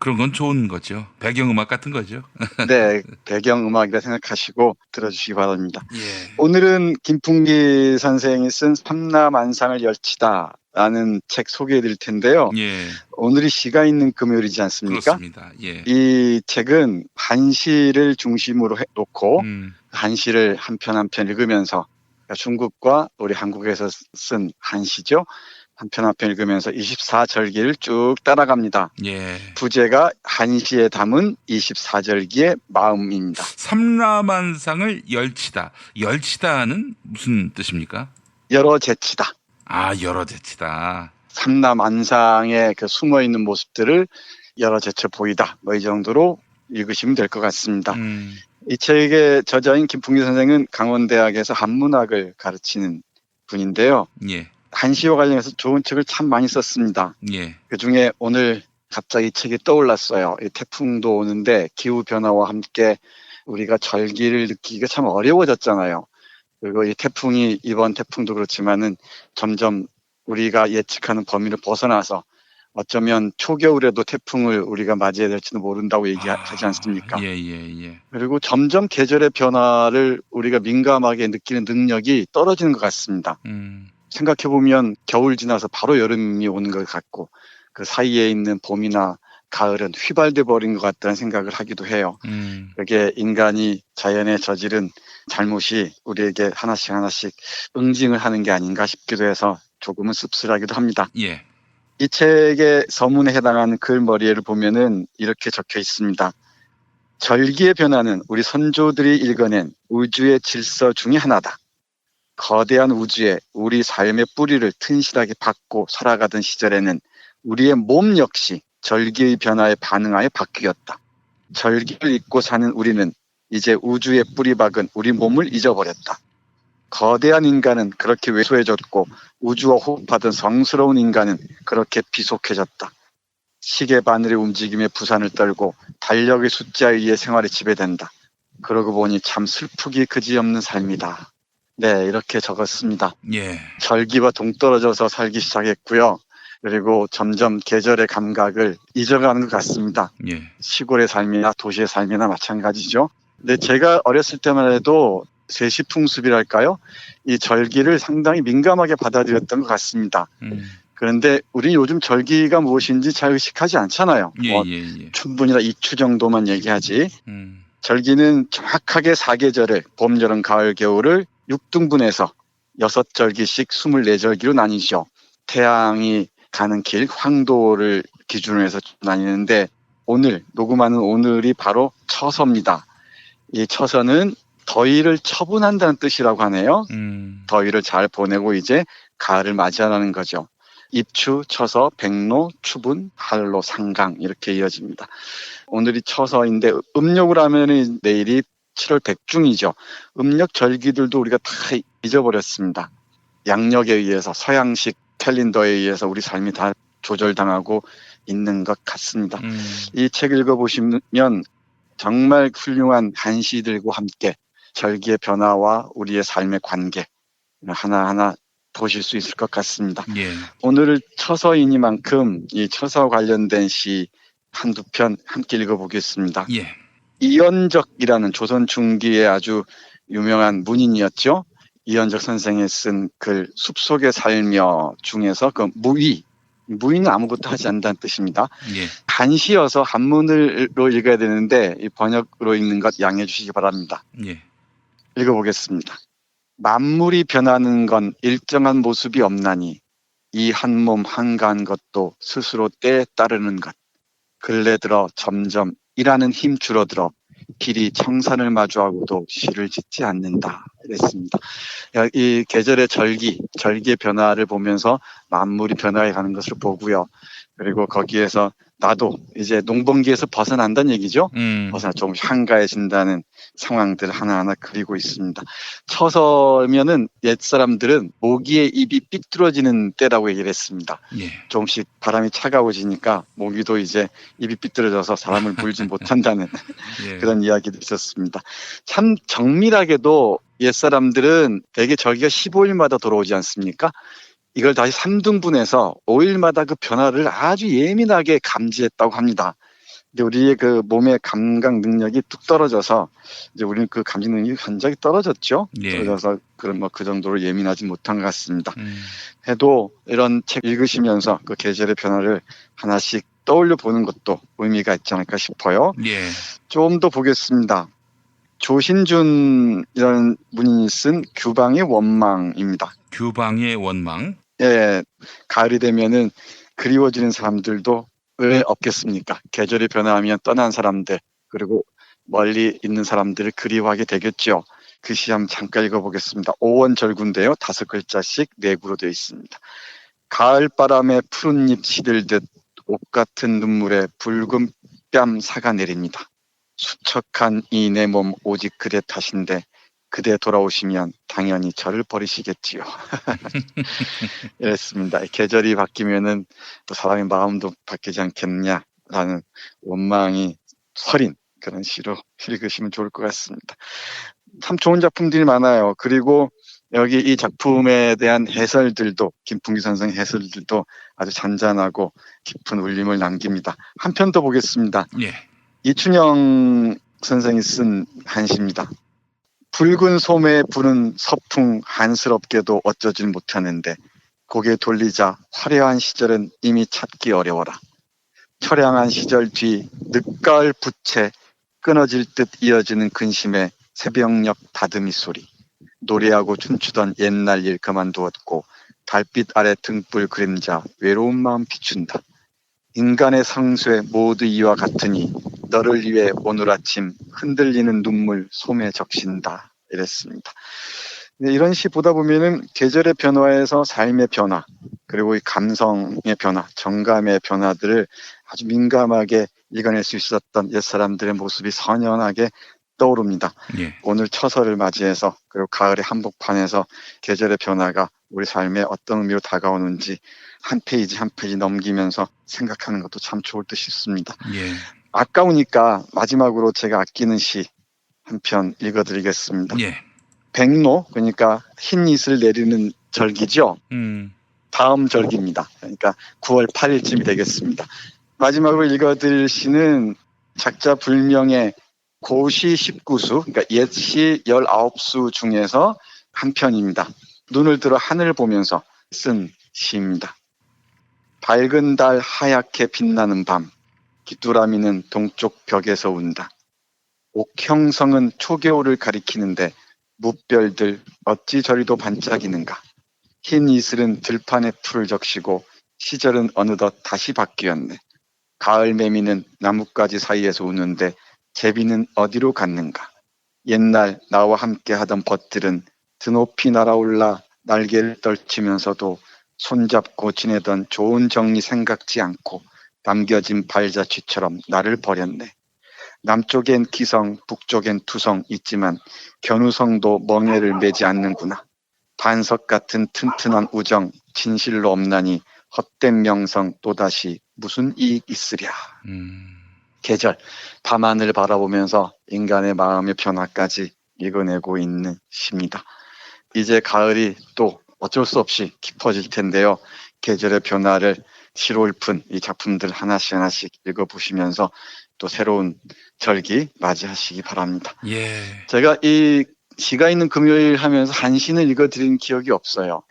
그런 건 좋은 거죠. 배경음악 같은 거죠. 네, 배경음악이라 생각하시고 들어주시기 바랍니다. 예. 오늘은 김풍기 선생이 쓴 삼라만상을 열치다 라는 책 소개해 드릴 텐데요. 예. 오늘이 시가 있는 금요일이지 않습니까? 그렇습니다. 예. 이 책은 한시를 중심으로 놓고 한시를 한 편 한 편 읽으면서 중국과 우리 한국에서 쓴 한시죠. 한 편 한 편 읽으면서 24절기를 쭉 따라갑니다. 예. 부제가 한시에 담은 24절기의 마음입니다. 삼라만상을 열치다. 열치다는 무슨 뜻입니까? 여러 재치다. 아, 여러 재치다. 삼라만상의 그 숨어있는 모습들을 여러 재쳐 보이다. 뭐 이 정도로 읽으시면 될 것 같습니다. 이 책의 저자인 김풍기 선생은 강원대학에서 한문학을 가르치는 분인데요. 예. 한시와 관련해서 좋은 책을 참 많이 썼습니다. 예. 그중에 오늘 갑자기 이 책이 떠올랐어요. 이 태풍도 오는데 기후변화와 함께 우리가 절기를 느끼기가 참 어려워졌잖아요. 그리고 이 태풍이 이번 태풍도 그렇지만은 점점 우리가 예측하는 범위를 벗어나서 어쩌면 초겨울에도 태풍을 우리가 맞이해야 될지도 모른다고 얘기하지 않습니까? 예. 그리고 점점 계절의 변화를 우리가 민감하게 느끼는 능력이 떨어지는 것 같습니다. 생각해보면 겨울 지나서 바로 여름이 오는 것 같고 그 사이에 있는 봄이나 가을은 휘발돼 버린 것 같다는 생각을 하기도 해요. 그게 인간이 자연에 저지른 잘못이 우리에게 하나씩 응징을 하는 게 아닌가 싶기도 해서 조금은 씁쓸하기도 합니다. 예. 이 책의 서문에 해당하는 글머리에를 보면은 이렇게 적혀 있습니다. 절기의 변화는 우리 선조들이 읽어낸 우주의 질서 중에 하나다. 거대한 우주에 우리 삶의 뿌리를 튼실하게 박고 살아가던 시절에는 우리의 몸 역시 절기의 변화에 반응하여 바뀌었다. 절기를 잊고 사는 우리는 이제 우주의 뿌리 박은 우리 몸을 잊어버렸다. 거대한 인간은 그렇게 왜소해졌고 우주와 호흡하던 성스러운 인간은 그렇게 비속해졌다. 시계 바늘의 움직임에 부산을 떨고 달력의 숫자에 의해 생활이 지배된다. 그러고 보니 참 슬프기 그지없는 삶이다. 네, 이렇게 적었습니다. 예. 절기와 동떨어져서 살기 시작했고요. 그리고 점점 계절의 감각을 잊어가는 것 같습니다. 예. 시골의 삶이나 도시의 삶이나 마찬가지죠. 근데 제가 어렸을 때만 해도 세시풍습이랄까요? 이 절기를 상당히 민감하게 받아들였던 것 같습니다. 그런데 우리 요즘 절기가 무엇인지 잘 의식하지 않잖아요. 춘분이나 이추 정도만 얘기하지. 절기는 정확하게 4계절을 봄, 여름, 가을, 겨울을 6등분해서 6절기씩 24절기로 나뉘죠. 태양이 가는 길 황도를 기준으로 해서 나뉘는데 오늘 녹음하는 오늘이 바로 처서입니다. 이 처서는 더위를 처분한다는 뜻이라고 하네요. 더위를 잘 보내고 이제 가을을 맞이하라는 거죠. 입추, 처서, 백로, 추분, 한로, 상강 이렇게 이어집니다. 오늘이 처서인데 음력으로 하면 내일이 7월 백중이죠. 음력 절기들도 우리가 다 잊어버렸습니다. 양력에 의해서 서양식 캘린더에 의해서 우리 삶이 다 조절당하고 있는 것 같습니다. 이 책 읽어보시면 정말 훌륭한 한시들과 함께 절기의 변화와 우리의 삶의 관계 하나하나 보실 수 있을 것 같습니다. 예. 오늘 처서이니만큼 이 처서와 관련된 시 한두 편 함께 읽어보겠습니다. 예. 이연적이라는 조선 중기의 아주 유명한 문인이었죠. 이연적 선생이 쓴 글 숲속에 살며 중에서 그 무위는 아무것도 하지 않는다는 뜻입니다. 예. 한시여서 한문으로 읽어야 되는데 이 번역으로 읽는 것 양해해 주시기 바랍니다. 예. 읽어보겠습니다. 만물이 변하는 건 일정한 모습이 없나니 이 한 몸 한가한 것도 스스로 때에 따르는 것. 근래 들어 점점 일하는 힘 줄어들어 길이 청산을 마주하고도 시를 짓지 않는다. 이랬습니다. 이 계절의 절기의 변화를 보면서 만물이 변화해 가는 것을 보고요. 그리고 거기에서 나도 이제 농번기에서 벗어난다는 얘기죠. 조금씩 한가해진다는 상황들을 하나하나 그리고 있습니다. 처서면은 옛사람들은 모기의 입이 삐뚤어지는 때라고 얘기를 했습니다. 예. 조금씩 바람이 차가워지니까 모기도 이제 입이 삐뚤어져서 사람을 물지 못한다는 예. 그런 이야기도 있었습니다. 참 정밀하게도 옛사람들은 대개 절기가 15일마다 돌아오지 않습니까? 이걸 다시 3등분해서 5일마다 그 변화를 아주 예민하게 감지했다고 합니다. 근데 우리의 그 몸의 감각 능력이 뚝 떨어져서 이제 우리는 그 감지 능력이 굉장히 떨어졌죠. 예. 그래서 그 정도로 예민하지 못한 것 같습니다. 해도 이런 책 읽으시면서 그 계절의 변화를 하나씩 떠올려 보는 것도 의미가 있지 않을까 싶어요. 예. 좀 더 보겠습니다. 조신준이라는 문인이 쓴 규방의 원망입니다. 규방의 원망. 예, 가을이 되면은 그리워지는 사람들도 왜 없겠습니까? 계절이 변화하면 떠난 사람들 그리고 멀리 있는 사람들을 그리워하게 되겠죠. 그 시 한번 잠깐 읽어보겠습니다. 오원절구인데요. 5글자씩 4구로 되어 있습니다. 가을 바람에 푸른 잎 시들듯 옷 같은 눈물에 붉은 뺨 사가 내립니다. 수척한 이 내 몸 오직 그대 탓인데 그대 돌아오시면 당연히 저를 버리시겠지요. 이랬습니다. 계절이 바뀌면은 또 사람의 마음도 바뀌지 않겠냐라는 원망이 서린 그런 시로 읽으시면 좋을 것 같습니다. 참 좋은 작품들이 많아요. 그리고 여기 이 작품에 대한 해설들도 김풍기 선생의 해설들도 아주 잔잔하고 깊은 울림을 남깁니다. 한 편 더 보겠습니다. 예. 이춘영 선생이 쓴 한시입니다. 붉은 소매에 부는 서풍 한스럽게도 어쩌질 못하는데 고개 돌리자 화려한 시절은 이미 찾기 어려워라. 처량한 시절 뒤 늦가을 부채 끊어질 듯 이어지는 근심의 새벽녘 다듬이 소리. 노래하고 춤추던 옛날 일 그만두었고 달빛 아래 등불 그림자 외로운 마음 비춘다. 인간의 성쇠 모두 이와 같으니 너를 위해 오늘 아침 흔들리는 눈물 소매 적신다. 이랬습니다. 이런 시 보다 보면은 계절의 변화에서 삶의 변화, 그리고 이 감성의 변화, 정감의 변화들을 아주 민감하게 읽어낼 수 있었던 옛사람들의 모습이 선연하게 떠오릅니다. 예. 오늘 처서를 맞이해서 그리고 가을의 한복판에서 계절의 변화가 우리 삶에 어떤 의미로 다가오는지 한 페이지 한 페이지 넘기면서 생각하는 것도 참 좋을 듯 싶습니다. 예. 아까우니까 마지막으로 제가 아끼는 시 한 편 읽어드리겠습니다. 예. 백로, 그러니까 흰 잇을 내리는 절기죠. 다음 절기입니다. 그러니까 9월 8일쯤이 되겠습니다. 마지막으로 읽어드릴 시는 작자 불명의 고시 19수, 그러니까 옛시 19수 중에서 한 편입니다. 눈을 들어 하늘을 보면서 쓴 시입니다. 밝은 달 하얗게 빛나는 밤, 귀뚜라미는 동쪽 벽에서 운다. 옥형성은 초겨울을 가리키는데 무별들 어찌 저리도 반짝이는가. 흰 이슬은 들판에 풀을 적시고 시절은 어느덧 다시 바뀌었네. 가을 매미는 나뭇가지 사이에서 우는데 제비는 어디로 갔는가. 옛날 나와 함께 하던 벗들은 드높이 날아올라 날개를 떨치면서도 손잡고 지내던 좋은 정이 생각지 않고 남겨진 발자취처럼 나를 버렸네. 남쪽엔 기성, 북쪽엔 투성 있지만 견우성도 멍에를 매지 않는구나. 반석 같은 튼튼한 우정 진실로 없나니 헛된 명성 또다시 무슨 이익 있으랴. 계절, 밤하늘 바라보면서 인간의 마음의 변화까지 읽어내고 있는 시입니다. 이제 가을이 또 어쩔 수 없이 깊어질 텐데요. 계절의 변화를 시로 읊은 이 작품들 하나씩 읽어보시면서 또 새로운 절기 맞이하시기 바랍니다. 예. 제가 이 시가 있는 금요일 하면서 한 시는 읽어드린 기억이 없어요.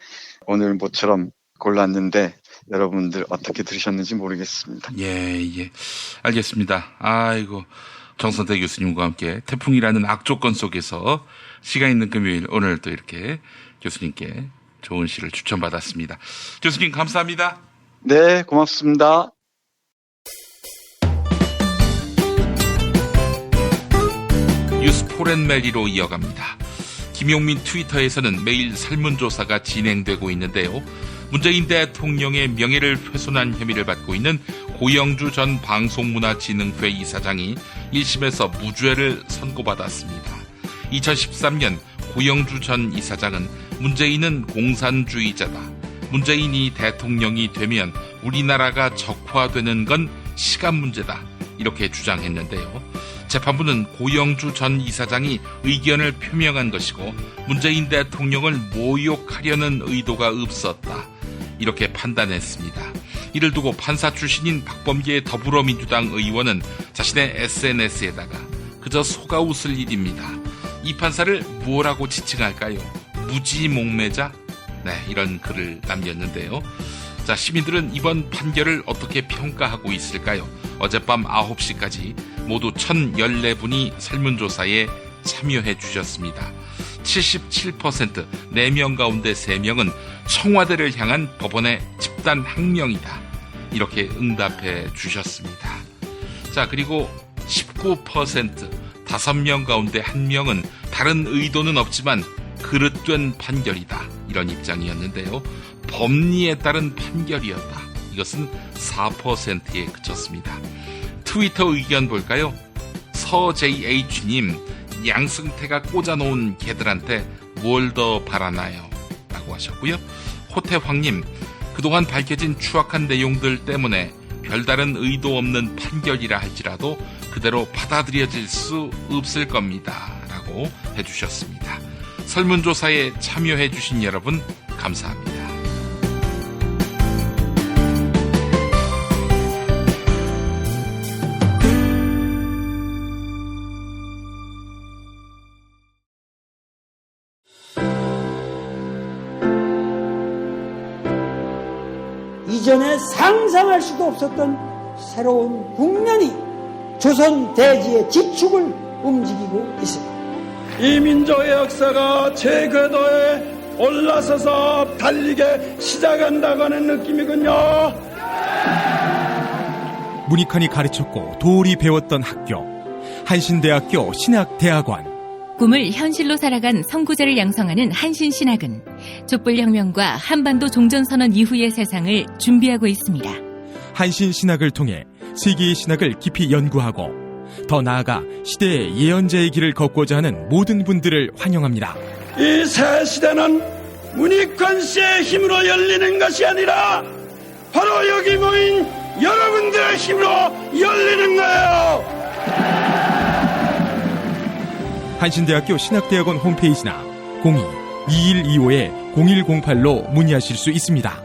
오늘 모처럼 골랐는데 여러분들 어떻게 들으셨는지 모르겠습니다. 예. 알겠습니다. 아이고, 정선태 교수님과 함께 태풍이라는 악조건 속에서 시가 있는 금요일, 오늘 또 이렇게 교수님께 좋은 시를 추천받았습니다. 교수님 감사합니다. 네, 고맙습니다. 뉴스 포렌멜리로 이어갑니다. 김용민 트위터에서는 매일 설문조사가 진행되고 있는데요. 문재인 대통령의 명예를 훼손한 혐의를 받고 있는 고영주 전 방송문화진흥회 이사장이 1심에서 무죄를 선고받았습니다. 2013년 고영주 전 이사장은 문재인은 공산주의자다. 문재인이 대통령이 되면 우리나라가 적화되는 건 시간 문제다. 이렇게 주장했는데요. 재판부는 고영주 전 이사장이 의견을 표명한 것이고 문재인 대통령을 모욕하려는 의도가 없었다. 이렇게 판단했습니다. 이를 두고 판사 출신인 박범계 더불어민주당 의원은 자신의 SNS에다가 그저 속아웃을 일입니다. 이 판사를 뭐라고 지칭할까요? 무지몽매자? 네, 이런 글을 남겼는데요. 자, 시민들은 이번 판결을 어떻게 평가하고 있을까요? 어젯밤 9시까지 모두 1014분이 설문조사에 참여해 주셨습니다. 77%, 4명 가운데 3명은 청와대를 향한 법원의 집단 항명이다. 이렇게 응답해 주셨습니다. 자, 그리고 19%, 5명 가운데 1명은 다른 의도는 없지만 그릇된 판결이다. 이런 입장이었는데요. 법리에 따른 판결이었다. 이것은 4%에 그쳤습니다. 트위터 의견 볼까요? 서JH님, 양승태가 꽂아놓은 개들한테 뭘 더 바라나요? 라고 하셨고요. 호태황님, 그동안 밝혀진 추악한 내용들 때문에 별다른 의도 없는 판결이라 할지라도 그대로 받아들여질 수 없을 겁니다. 라고 해주셨습니다. 설문조사에 참여해 주신 여러분 감사합니다. 이전에 상상할 수도 없었던 새로운 국면이 조선 대지의 지축을 움직이고 있습니다. 이 민족의 역사가 제 궤도에 올라서서 달리게 시작한다고 하는 느낌이군요. 문익환이 가르쳤고 도울이 배웠던 학교, 한신대학교 신학대학원. 꿈을 현실로 살아간 선구자를 양성하는 한신신학은 촛불혁명과 한반도 종전선언 이후의 세상을 준비하고 있습니다. 한신신학을 통해 세계의 신학을 깊이 연구하고 더 나아가 시대의 예언자의 길을 걷고자 하는 모든 분들을 환영합니다. 이 새 시대는 문익환 씨의 힘으로 열리는 것이 아니라 바로 여기 모인 여러분들의 힘으로 열리는 거예요. 한신대학교 신학대학원 홈페이지나 02-2125-0108로 문의하실 수 있습니다.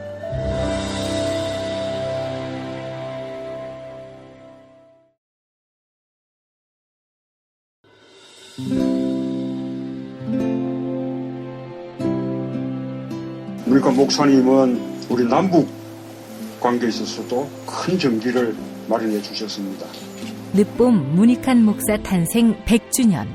문익환 목사님은 우리 남북 관계에 있어서도 큰 정기를 마련해 주셨습니다. 늦봄 문익환 목사 탄생 100주년.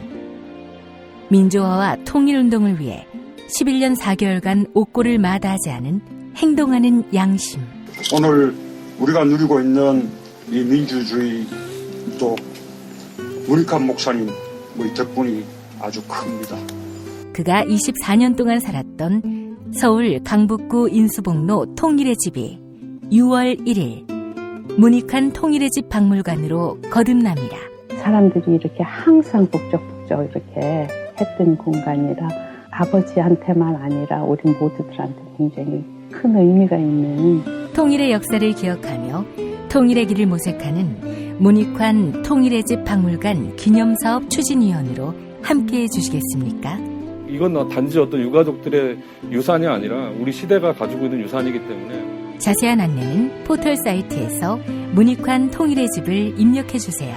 민주화와 통일운동을 위해 11년 4개월간 옥고를 마다하지 않은 행동하는 양심. 오늘 우리가 누리고 있는 이 민주주의 또 문익환 목사님 덕분이 아주 큽니다. 그가 24년 동안 살았던 서울 강북구 인수복로 통일의 집이 6월 1일 문익환 통일의 집 박물관으로 거듭납니다. 사람들이 이렇게 항상 북적북적 이렇게 했던 공간이라 아버지한테만 아니라 우리 모두들한테 굉장히 큰 의미가 있는 통일의 역사를 기억하며 통일의 길을 모색하는 문익환 통일의 집 박물관 기념사업 추진위원으로 함께해 주시겠습니까? 이건 단지 어떤 유가족들의 유산이 아니라 우리 시대가 가지고 있는 유산이기 때문에 자세한 안내는 포털 사이트에서 문익환 통일의 집을 입력해 주세요.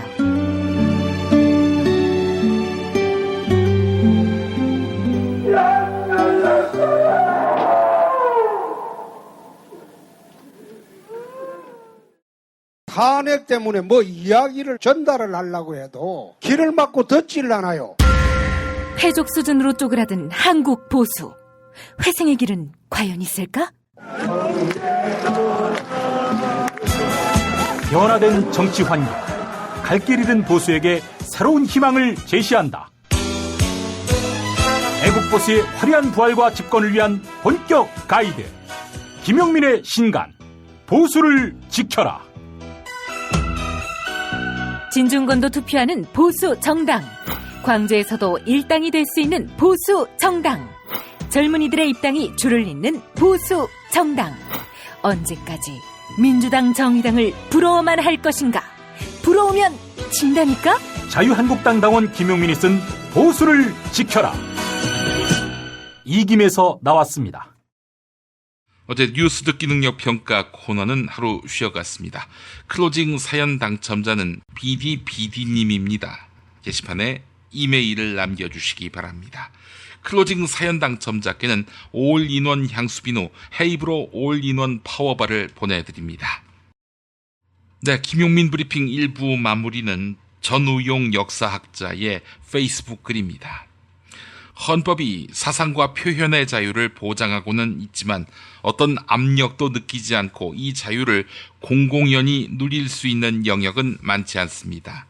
탄핵 때문에 뭐 이야기를 전달을 하려고 해도 길을 막고 듣지를 않아요. 패족 수준으로 쪼그라든 한국 보수. 회생의 길은 과연 있을까? 변화된 정치 환경, 갈 길 잃은 보수에게 새로운 희망을 제시한다. 애국 보수의 화려한 부활과 집권을 위한 본격 가이드, 김용민의 신간, 보수를 지켜라. 진중권도 투표하는 보수 정당. 광주에서도 일당이 될 수 있는 보수 정당. 젊은이들의 입당이 줄을 잇는 보수 정당. 언제까지 민주당 정의당을 부러워만 할 것인가? 부러우면 진다니까? 자유한국당 당원 김용민이 쓴 보수를 지켜라. 이김에서 나왔습니다. 어제 뉴스 듣기 능력 평가 코너는 하루 쉬어갔습니다. 클로징 사연 당첨자는 BDBD님입니다. 게시판에 이메일을 남겨주시기 바랍니다. 클로징 사연 당첨자께는 올인원 향수비누 헤이브로 올인원 파워바를 보내드립니다. 네, 김용민 브리핑 1부 마무리는 전우용 역사학자의 페이스북 글입니다. 헌법이 사상과 표현의 자유를 보장하고는 있지만 어떤 압력도 느끼지 않고 이 자유를 공공연히 누릴 수 있는 영역은 많지 않습니다.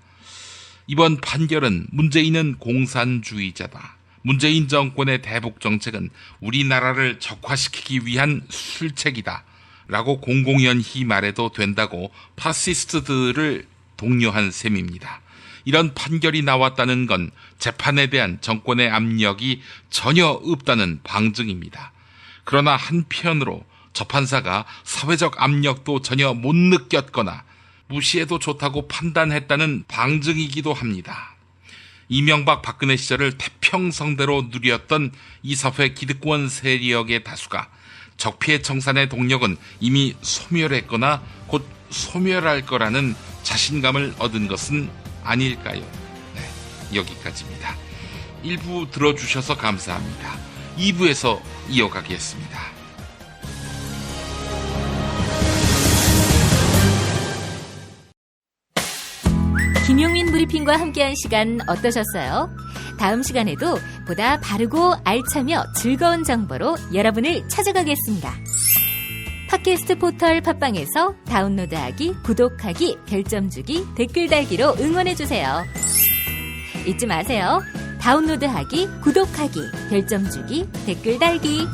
이번 판결은 문재인은 공산주의자다. 문재인 정권의 대북 정책은 우리나라를 적화시키기 위한 술책이다. 라고 공공연히 말해도 된다고 파시스트들을 독려한 셈입니다. 이런 판결이 나왔다는 건 재판에 대한 정권의 압력이 전혀 없다는 방증입니다. 그러나 한편으로 저 판사가 사회적 압력도 전혀 못 느꼈거나 무시해도 좋다고 판단했다는 방증이기도 합니다. 이명박 박근혜 시절을 태평성대로 누렸던 이 사회 기득권 세력의 다수가 적폐 청산의 동력은 이미 소멸했거나 곧 소멸할 거라는 자신감을 얻은 것은 아닐까요? 네, 여기까지입니다. 1부 들어주셔서 감사합니다. 2부에서 이어가겠습니다. 김용민 브리핑과 함께한 시간 어떠셨어요? 다음 시간에도 보다 바르고 알차며 즐거운 정보로 여러분을 찾아가겠습니다. 팟캐스트 포털 팟빵에서 다운로드하기, 구독하기, 별점 주기, 댓글 달기로 응원해주세요. 잊지 마세요. 다운로드하기, 구독하기, 별점 주기, 댓글 달기.